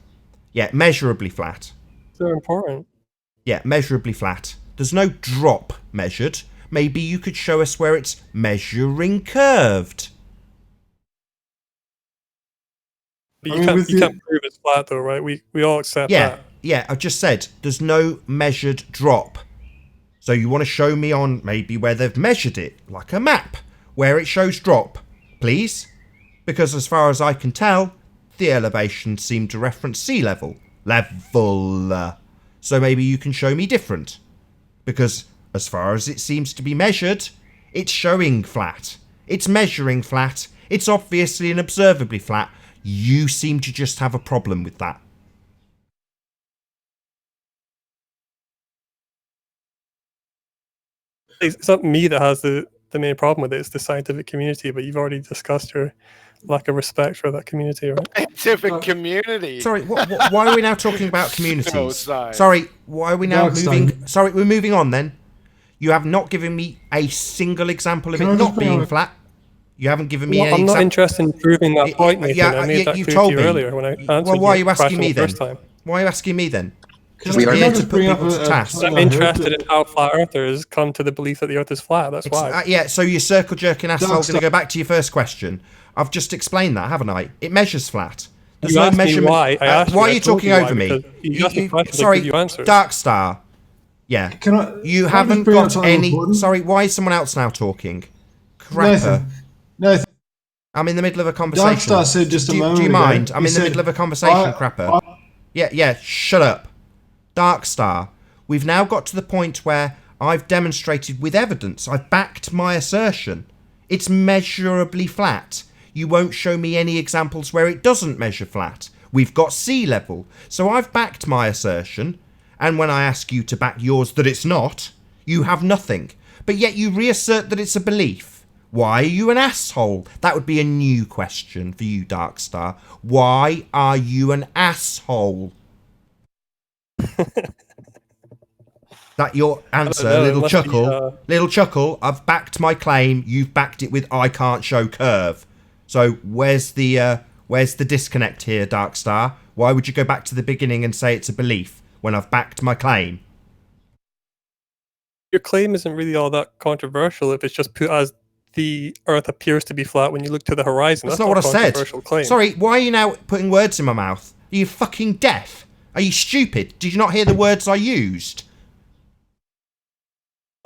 Yeah, measurably flat. They're important. Yeah, measurably flat. There's no drop measured. Maybe you could show us where it's measuring curved. But you can't prove it's flat though, right? We all accept that. Yeah, I've just said there's no measured drop. So you want to show me on maybe where they've measured it, like a map, where it shows drop, please? Because as far as I can tell, the elevations seem to reference sea level. So maybe you can show me different. Because as far as it seems to be measured, it's showing flat. It's measuring flat. It's obviously and observably flat. You seem to just have a problem with that. It's not me that has the main problem with it, it's the scientific community, but you've already discussed your lack of respect for that community, right? Scientific community. Sorry, why are we now talking about communities? science. Sorry, why are we now Darkstar. moving? Sorry, we're moving on then. You have not given me a single example of Can it I just not bring being up- flat. You haven't given me Well, any I'm not example. interested in proving that point, Nathan. I made that you clear told to you me. earlier when I answered Well, why are your you asking question me the then? first time. Why are you asking me then? Can We're I here to just put bring up people to task. something I'm I heard interested that- in how flat earthers come to the belief that the Earth is flat. That's why. Yeah, so your circle jerking asshole going to Darkstar. go back to your first question. I've just explained that, haven't I? It measures flat. There's You no asked me measurement. why. I asked you, why are I you told talking you why, over me? because you asked me questions, I sorry, give you answers. Darkstar. Yeah. Can I You just haven't bring up got something any. important? Sorry, why is someone else now talking? Crapper. Nathan, I'm in the middle of a conversation. Darkstar said just a do moment you ago, mind? I'm he in the said, middle of a conversation, Crapper. Yeah, shut up. Darkstar, we've now got to the point where I've demonstrated with evidence, I've backed my assertion. It's measurably flat. You won't show me any examples where it doesn't measure flat. We've got sea level. So I've backed my assertion, and when I ask you to back yours that it's not, you have nothing. But yet you reassert that it's a belief. Why are you an asshole? That would be a new question for you, Darkstar. Why are you an asshole? That your answer, little chuckle. Little chuckle, I've backed my claim, you've backed it with I can't show curve. So where's the disconnect here, Darkstar? Why would you go back to the beginning and say it's a belief when I've backed my claim? Your claim isn't really all that controversial if it's just put as the Earth appears to be flat when you look to the horizon. That's not what I said. Claim. Sorry, why are you now putting words in my mouth? Are you fucking deaf? Are you stupid? Did you not hear the words I used?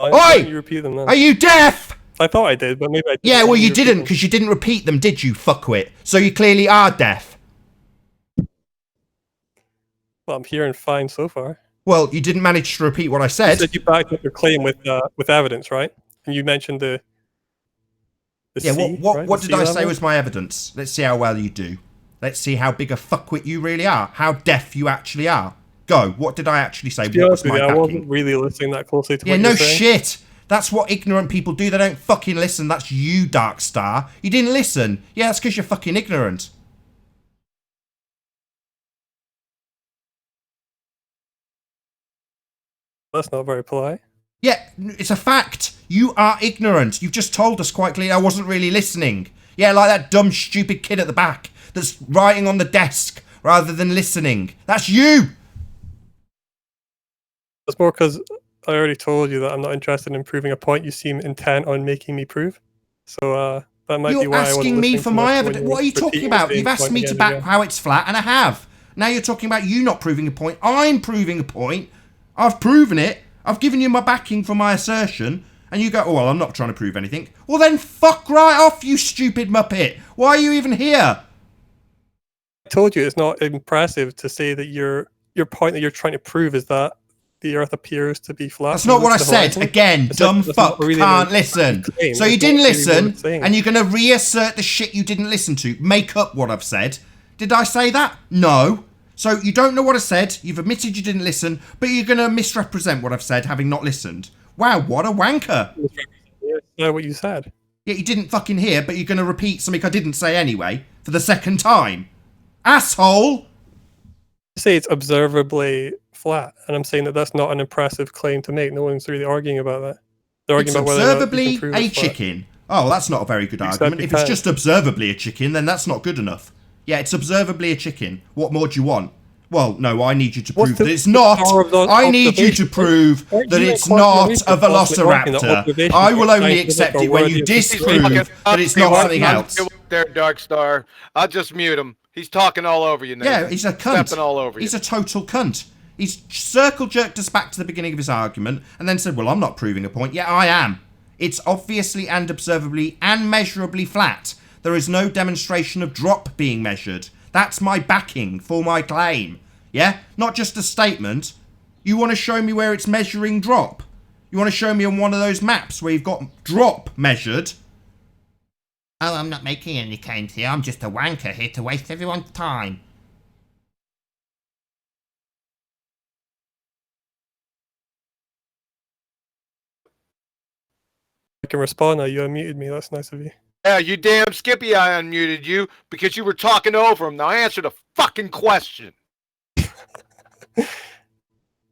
Oi! You repeat them then. Are you deaf? I thought I did, but maybe I didn't. Yeah, well, you didn't, because you didn't repeat them, did you, fuckwit? So you clearly are deaf. Well, I'm hearing fine so far. Well, you didn't manage to repeat what I said. You said you backed up your claim with evidence, right? And you mentioned the yeah, sea, what did I say was my evidence? Let's see how well you do. Let's see how big a fuckwit you really are. How deaf you actually are. Go. What did I actually say? What was my backing? I wasn't really listening that closely to what yeah, you no were saying. shit. That's what ignorant people do. They don't fucking listen. That's you, Darkstar. You didn't listen. Yeah, that's because you're fucking ignorant. That's not very polite. Yeah, it's a fact. You are ignorant. You've just told us quite clearly I wasn't really listening. Yeah, like that dumb, stupid kid at the back that's writing on the desk rather than listening. That's you. That's more because I already told you that I'm not interested in proving a point you seem intent on making me prove. So that might be why I wasn't asking me listening for to my much evidence. when What are you talking about? You've asked me to back how it's flat, and I have. Now you're talking about you not proving a point. I'm proving a point. I've proven it. I've given you my backing for my assertion, and you go, oh, well, I'm not trying to prove anything. Well, then fuck right off, you stupid muppet. Why are you even here? I told you it's not impressive to say that your point that you're trying to prove is that the Earth appears to be flat. That's not what I said. Again, dumb fuck can't listen. So you didn't listen, and you're going to reassert the shit you didn't listen to. Make up what I've said. Did I say that? No. So you don't know what I said, you've admitted you didn't listen, but you're going to misrepresent what I've said, having not listened. Wow, what a wanker. Know what you said. Yeah, you didn't fucking hear, but you're going to repeat something I didn't say anyway, for the second time. Asshole! You say it's observably flat, and I'm saying that that's not an impressive claim to make. No one's really arguing about that. They're arguing about whether or not you can prove observably a it's flat. chicken. Oh, that's not a very good argument. If it's just observably a chicken, then that's not good enough. Yeah, it's observably a chicken. What more do you want? Well, no, I need you to prove that it's not. I need you to prove that it's not a velociraptor. I will only accept it when you disprove that it's not something else. There, Darkstar. I'll just mute him. He's talking all over you now. Yeah, he's a cunt. Stepping all over you. He's a total cunt. He's circle jerked us back to the beginning of his argument and then said, well, I'm not proving a point. Yeah, I am. It's obviously and observably and measurably flat. There is no demonstration of drop being measured. That's my backing for my claim. Yeah? Not just a statement. You want to show me where it's measuring drop? You want to show me on one of those maps where you've got drop measured? Oh, I'm not making any claims here. I'm just a wanker here to waste everyone's time. I can respond now. You unmuted me. That's nice of you. Yeah, you damn Skippy, I unmuted you because you were talking over him. Now answer the fucking question.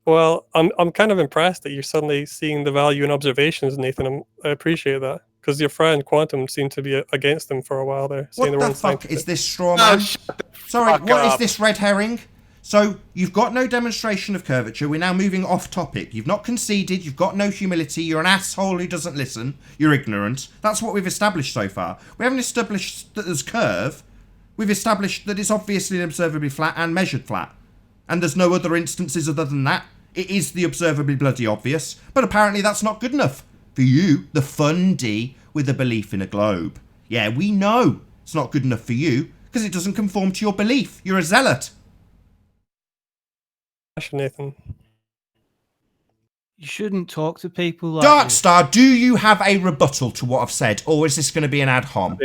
Well, I'm kind of impressed that you're suddenly seeing the value in observations, Nathan. I appreciate that because your friend Quantum seemed to be against them for a while there. What the fuck is this straw man? Sorry, what is this red herring? So you've got no demonstration of curvature. We're now moving off topic. You've not conceded. You've got no humility. You're an asshole who doesn't listen. You're ignorant. That's what we've established so far. We haven't established that there's curve. We've established that it's obviously observably flat and measured flat. And there's no other instances other than that. It is the observably bloody obvious. But apparently that's not good enough. For you, the fundy with a belief in a globe. Yeah, we know it's not good enough for you because it doesn't conform to your belief. You're a zealot. Nathan. You shouldn't talk to people like Darkstar, do you have a rebuttal to what I've said, or is this going to be an ad hom?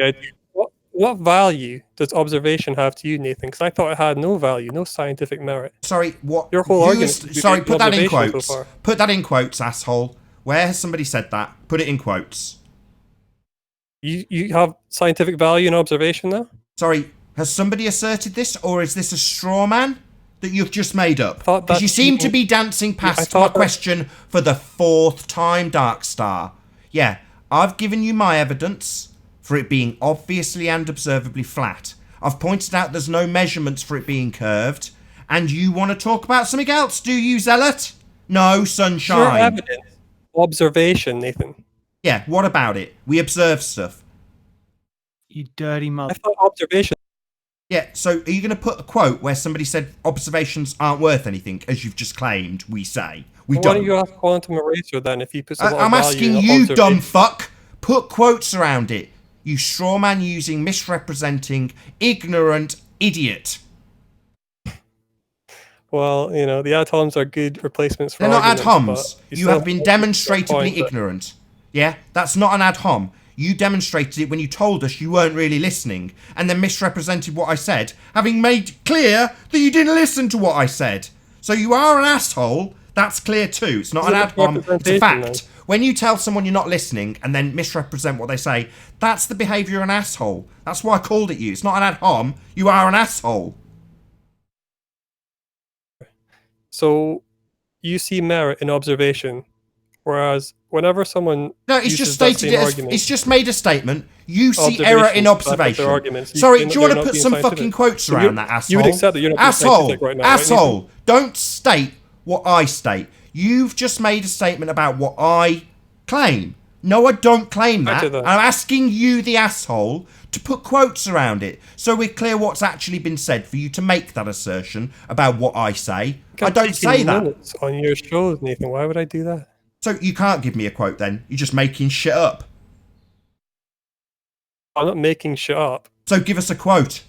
What value does observation have to you, Nathan? Because I thought it had no value, no scientific merit. Sorry, what? Your whole argument. Sorry, put that in observation quotes. so far. Put that in quotes, asshole. Where has somebody said that? Put it in quotes. You have scientific value in observation now? Sorry, has somebody asserted this, or is this a straw man that you've just made up? Because you seem to be dancing past my question for the 4th time, Darkstar. Yeah, I've given you my evidence for it being obviously and observably flat. I've pointed out there's no measurements for it being curved. And you want to talk about something else, do you, Zealot? No, sunshine. Your evidence. Observation, Nathan. Yeah, what about it? We observe stuff. You dirty mother. I thought observation. Yeah, so are you going to put a quote where somebody said observations aren't worth anything, as you've just claimed we say? We Why don't. don't you ask quantum eraser then if you put some I'm asking you, dumb fuck. Put quotes around it. You straw man using, misrepresenting, ignorant idiot. Well, you know, the ad homs are good replacements for They're not ad arguments, homs. but You still have been point demonstrably that- ignorant. Yeah, that's not an ad hom. You demonstrated it when you told us you weren't really listening, and then misrepresented what I said, having made clear that you didn't listen to what I said. So you are an asshole. That's clear too. It's not Is an it ad hom. It's a misrepresentation, fact. then? When you tell someone you're not listening and then misrepresent what they say, that's the behaviour of an asshole. That's why I called it you. It's not an ad hom. You are an asshole. So you see merit in observation, whereas whenever someone No, it's uses just that stated same it. argument, It's just made a statement. You see error in observations back up their observation. arguments, Sorry, they're do you want to not put being some scientific. fucking quotes So around that, asshole? You would accept that you're not being asshole, scientific right now, right, asshole. Nathan? Don't state what I state. You've just made a statement about what I claim. No, I don't claim that. I did that. I'm asking you, the asshole, to put quotes around it so we're clear what's actually been said for you to make that assertion about what I say. I I'm don't taking say that. notes on your shows, Nathan. Why would I do that? So you can't give me a quote then. You're just making shit up. I'm not making shit up. So give us a quote.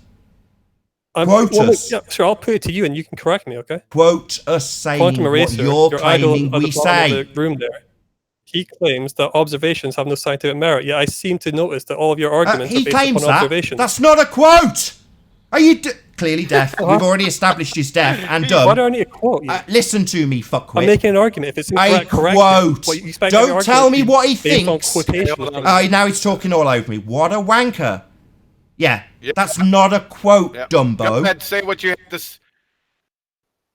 Well, Quote us. Yeah, sure, I'll put it to you and you can correct me, okay? Quote us saying Quantum what eraser, you're your idol claiming at we the bottom say. of the room there. He claims that observations have no scientific merit. Yeah, I seem to notice that all of your arguments are He based claims upon that. observations. That's not a quote. Are you clearly deaf? We've already established he's deaf and dumb. Why do I need a quote? Listen to me, fuckwit. I'm making an argument. If it's incorrect, correct quote. it. What, you expect every Don't tell argument me to be what he based on thinks. quotation. Now he's talking all over me. What a wanker. Yeah, that's not a quote, Dumbo. Go ahead, say what you have to.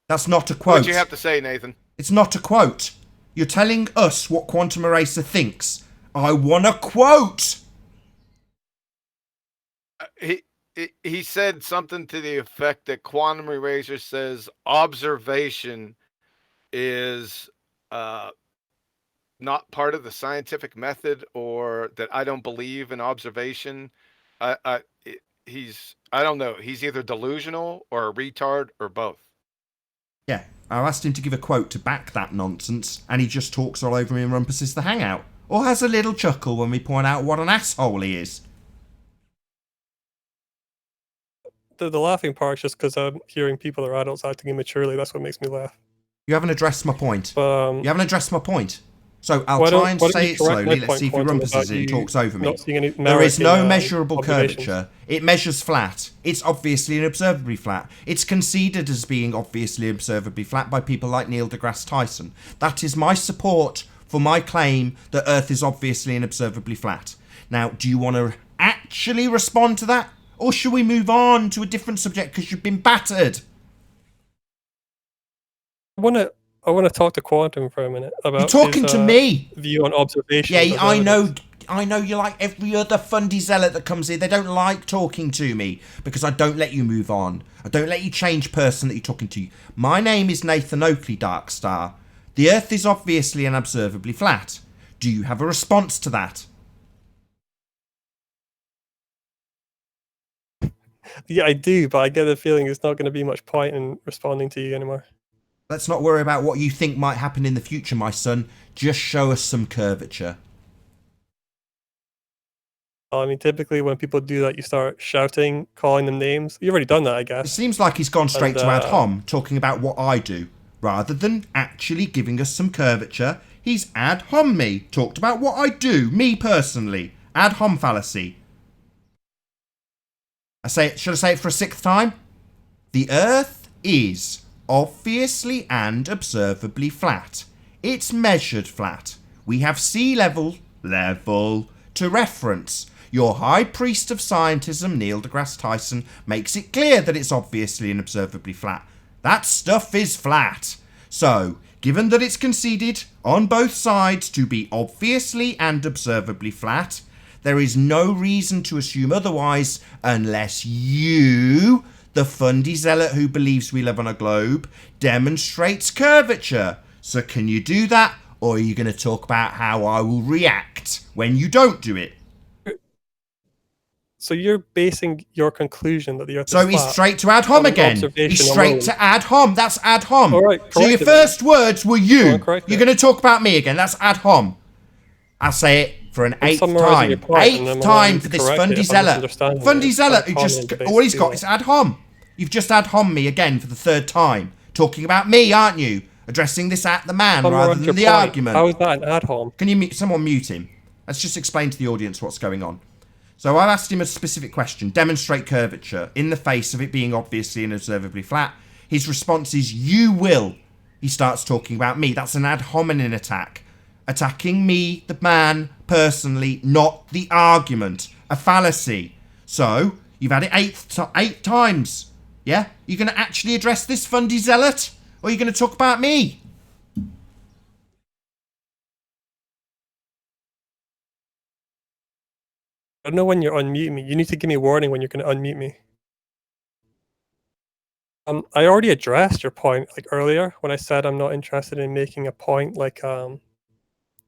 That's not a quote. What you have to say, Nathan. It's not a quote. You're telling us what Quantum Eraser thinks. I want a quote. He said something to the effect that Quantum Eraser says observation is not part of the scientific method, or that I don't believe in observation. I don't know. He's either delusional or a retard or both. Yeah, I asked him to give a quote to back that nonsense, and he just talks all over me and rumpuses the hangout. Or has a little chuckle when we point out what an asshole he is. The laughing part is just because I'm hearing people that are adults acting immaturely. That's what makes me laugh. You haven't addressed my point. You haven't addressed my point. So I'll Why don't- try and why don't say you it correct my slowly. Let's point, see if he Quantum, rumpuses about it and you talks over me. not seeing any There merit is in, no measurable observations. curvature. It measures flat. It's obviously and observably flat. It's conceded as being obviously and observably flat by people like Neil deGrasse Tyson. That is my support for my claim that Earth is obviously and observably flat. Now, do you want to actually respond to that? Or should we move on to a different subject because you've been battered? I want to talk to Quantum for a minute about You're talking his, to me. view on observation. Yeah, I know you're like every other fundy zealot that comes in. They don't like talking to me because I don't let you move on. I don't let you change person that you're talking to. My name is Nathan Oakley, Darkstar. The Earth is obviously and observably flat. Do you have a response to that? Yeah, I do, but I get the feeling it's not going to be much point in responding to you anymore. Let's not worry about what you think might happen in the future, my son. Just show us some curvature. I mean, typically when people do that, you start shouting, calling them names. You've already done that, I guess. It seems like he's gone straight to ad hom, talking about what I do. Rather than actually giving us some curvature, he's ad hom me. Talked about what I do, me personally. Ad hom fallacy. Should I say it for a 6th time? The Earth is obviously and observably flat. It's measured flat. We have sea level to reference. Your high priest of scientism, Neil deGrasse Tyson, makes it clear that it's obviously and observably flat. That stuff is flat. So, given that it's conceded on both sides to be obviously and observably flat, there is no reason to assume otherwise unless you, the fundy zealot who believes we live on a globe, demonstrates curvature. So can you do that, or are you going to talk about how I will react when you don't do it? So you're basing your conclusion that the Earth is So flat he's straight to ad hom again. He's straight to ad hom. That's ad hom. All right, so your first words were you. You're going to talk about me again. That's ad hom. I'll say it for an 8th time. 8th time for this fundy zealot. Fundy zealot who just all he's got is ad hom. You've just ad hom me again for the 3rd time. Talking about me, aren't you? Addressing this at the man rather than the argument. How is that an ad hom? Can you someone mute him? Let's just explain to the audience what's going on. So I've asked him a specific question. Demonstrate curvature in the face of it being obviously and observably flat. His response is, you will. He starts talking about me. That's an ad hominem attack. Attacking me, the man, personally, not the argument. A fallacy. So, you've had it 8 times. Yeah? You're going to actually address this fundy zealot? Or are you going to talk about me? I don't know when you're unmuting me. You need to give me a warning when you're going to unmute me. I already addressed your point like earlier when I said I'm not interested in making a point like the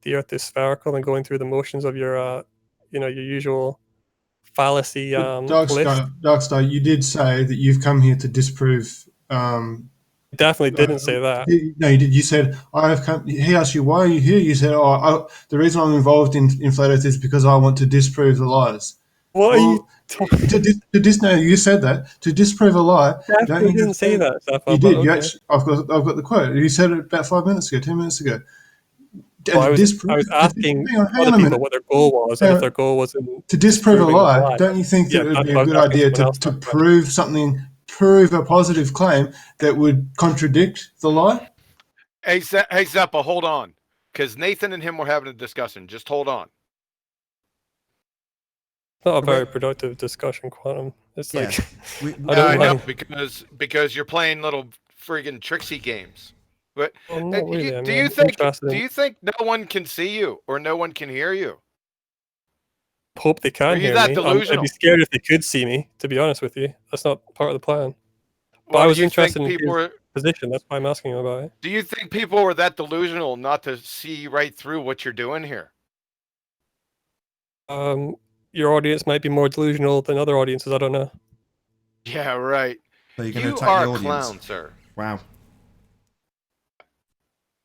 Earth is spherical and going through the motions of your your usual fallacy list. Darkstar, you did say that you've come here to disprove. Definitely didn't say that. No, you did. You said I've come. He asked you why are you here. You said, the reason I'm involved in Flat Earth is because I want to disprove the lies. What are you talking? No, you said that to disprove a lie. Definitely didn't say that. You did. Okay. You actually, I've got the quote. You said it about 5 minutes ago, 10 minutes ago. Well, I was asking other people what their goal was, and if their goal was to disprove a lie. Don't you think that it would be a good idea to prove something? Prove a positive claim that would contradict the lie? Hey, Zeppa, hold on. Because Nathan and him were having a discussion. Just hold on. Not a very productive discussion, Quantum. It's like... I know, because you're playing little friggin' tricksy games. But really. do you think no one can see you or no one can hear you? Hope they can hear me. I'd be scared if they could see me, to be honest with you. That's not part of the plan. But I was interested in his position. That's why I'm asking about it. Do you think people were that delusional not to see right through what you're doing here? Your audience might be more delusional than other audiences. I don't know. Yeah, right. So you're going to you attack are the a audience. Clown, sir. Wow.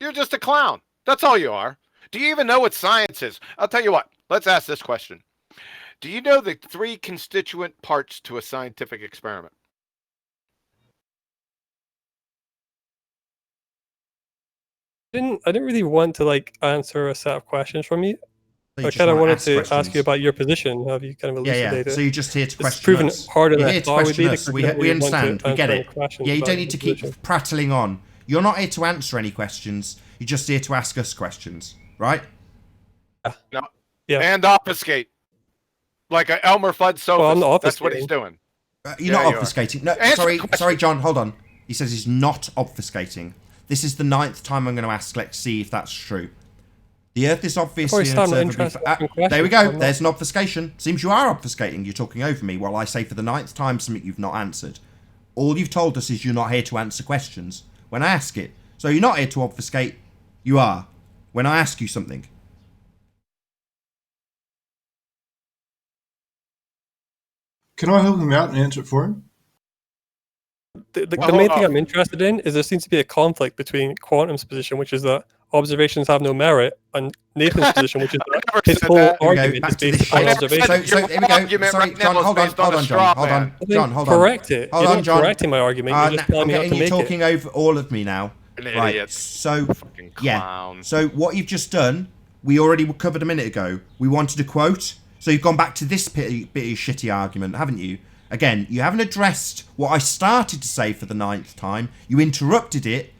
You're just a clown. That's all you are. Do you even know what science is? I'll tell you what. Let's ask this question. Do you know the 3 constituent parts to a scientific experiment? I didn't really want to answer a set of questions from you. I kind of wanted to ask you about your position. Have you kind of elucidated? Yeah. So you're just here to question us. It's proven harder than I thought it would be. We understand. We get it. Yeah, you don't need to keep prattling on. You're not here to answer any questions. You're just here to ask us questions, right? No. Yeah. And obfuscate. Like an Elmer Fudd sofa. Well, I'm not That's what he's doing. You're not obfuscating. No, sorry, John. Hold on. He says he's not obfuscating. This is the 9th time I'm going to ask. Let's see if that's true. The Earth is obviously there we go. There's an obfuscation. Seems you are obfuscating. You're talking over me while I say for the 9th time something you've not answered. All you've told us is you're not here to answer questions when I ask it. So you're not here to obfuscate. You are when I ask you something. Can I help him out and answer it for him? The main thing I'm interested in is there seems to be a conflict between Quantum's position, which is that observations have no merit, and Nathan's position, which is that his whole argument is based upon observations. So here we go. Sorry, John, hold on, John. Correct it. You're not correcting my argument. You're just telling me how to make it. You're talking over all of me now. An Right, idiot. so, Fucking yeah. clown. So what you've just done, we already covered a minute ago. We wanted a quote. So you've gone back to this bit of shitty argument, haven't you? Again, you haven't addressed what I started to say for the 9th time. You interrupted it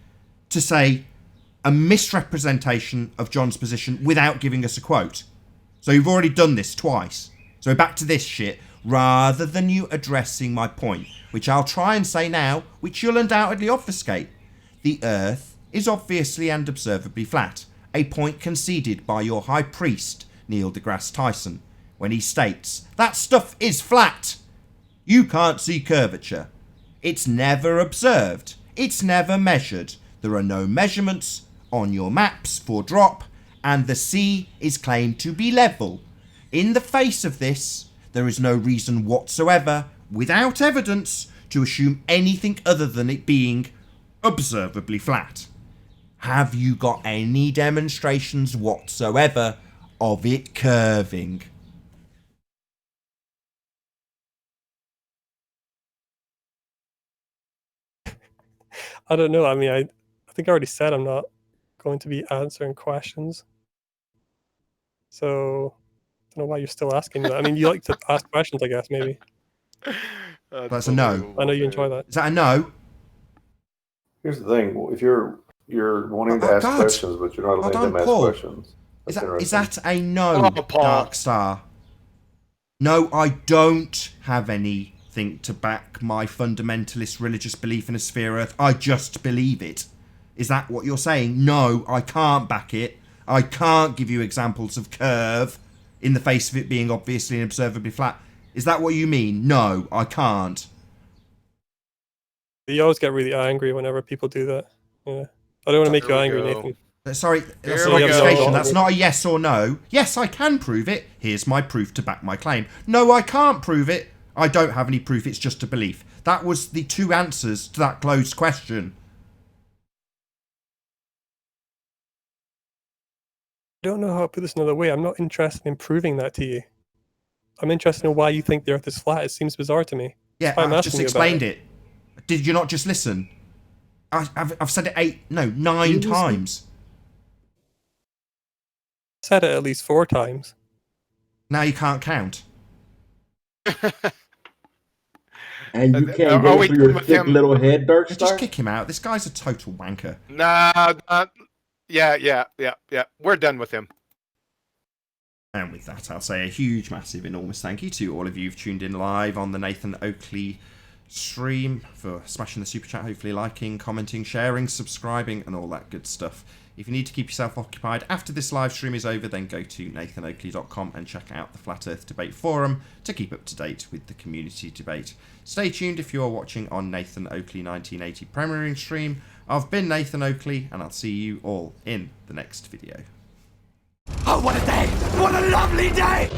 to say a misrepresentation of John's position without giving us a quote. So you've already done this twice. So back to this shit, rather than you addressing my point, which I'll try and say now, which you'll undoubtedly obfuscate. The Earth is obviously and observably flat, a point conceded by your high priest, Neil deGrasse Tyson, when he states, that stuff is flat. You can't see curvature. It's never observed. It's never measured. There are no measurements on your maps for drop, and the sea is claimed to be level. In the face of this, there is no reason whatsoever, without evidence, to assume anything other than it being observably flat. Have you got any demonstrations whatsoever of it curving? I don't know. I mean, I think I already said I'm not going to be answering questions. So I don't know why you're still asking that. I mean, you like to ask questions, I guess, maybe. That's a no. I know you enjoy that. Is that a no? Here's the thing: if you're wanting to ask questions, but you're not letting them ask questions, Is that a no, Darkstar? No, I don't have anything to back my fundamentalist religious belief in a sphere Earth. I just believe it. Is that what you're saying? No, I can't back it. I can't give you examples of curve in the face of it being obviously and observably flat. Is that what you mean? No, I can't. You always get really angry whenever people do that. Yeah. I don't want to make you angry, Nathan. Sorry, that's not a that's not a yes or no. Yes, I can prove it. Here's my proof to back my claim. No, I can't prove it. I don't have any proof. It's just a belief. That was the two answers to that closed question. I don't know how to put this another way. I'm not interested in proving that to you. I'm interested in why you think the Earth is flat. It seems bizarre to me. Yeah, I've just explained it. Did you not just listen? I've said it 9 times. Said it at least 4 times. Now you can't count. And you can't get it through your thick little head, Darkstar? Just kick him out. This guy's a total wanker. Nah, yeah. We're done with him. And with that, I'll say a huge, massive, enormous thank you to all of you who've tuned in live on the Nathan Oakley stream, for smashing the super chat, hopefully liking, commenting, sharing, subscribing, and all that good stuff. If you need to keep yourself occupied after this live stream is over, then go to nathanoakley.com and check out the Flat Earth Debate Forum to keep up to date with the community debate. Stay tuned if you are watching on Nathan Oakley 1980 premiering stream. I've been Nathan Oakley, and I'll see you all in the next video. Oh, what a day! What a lovely day!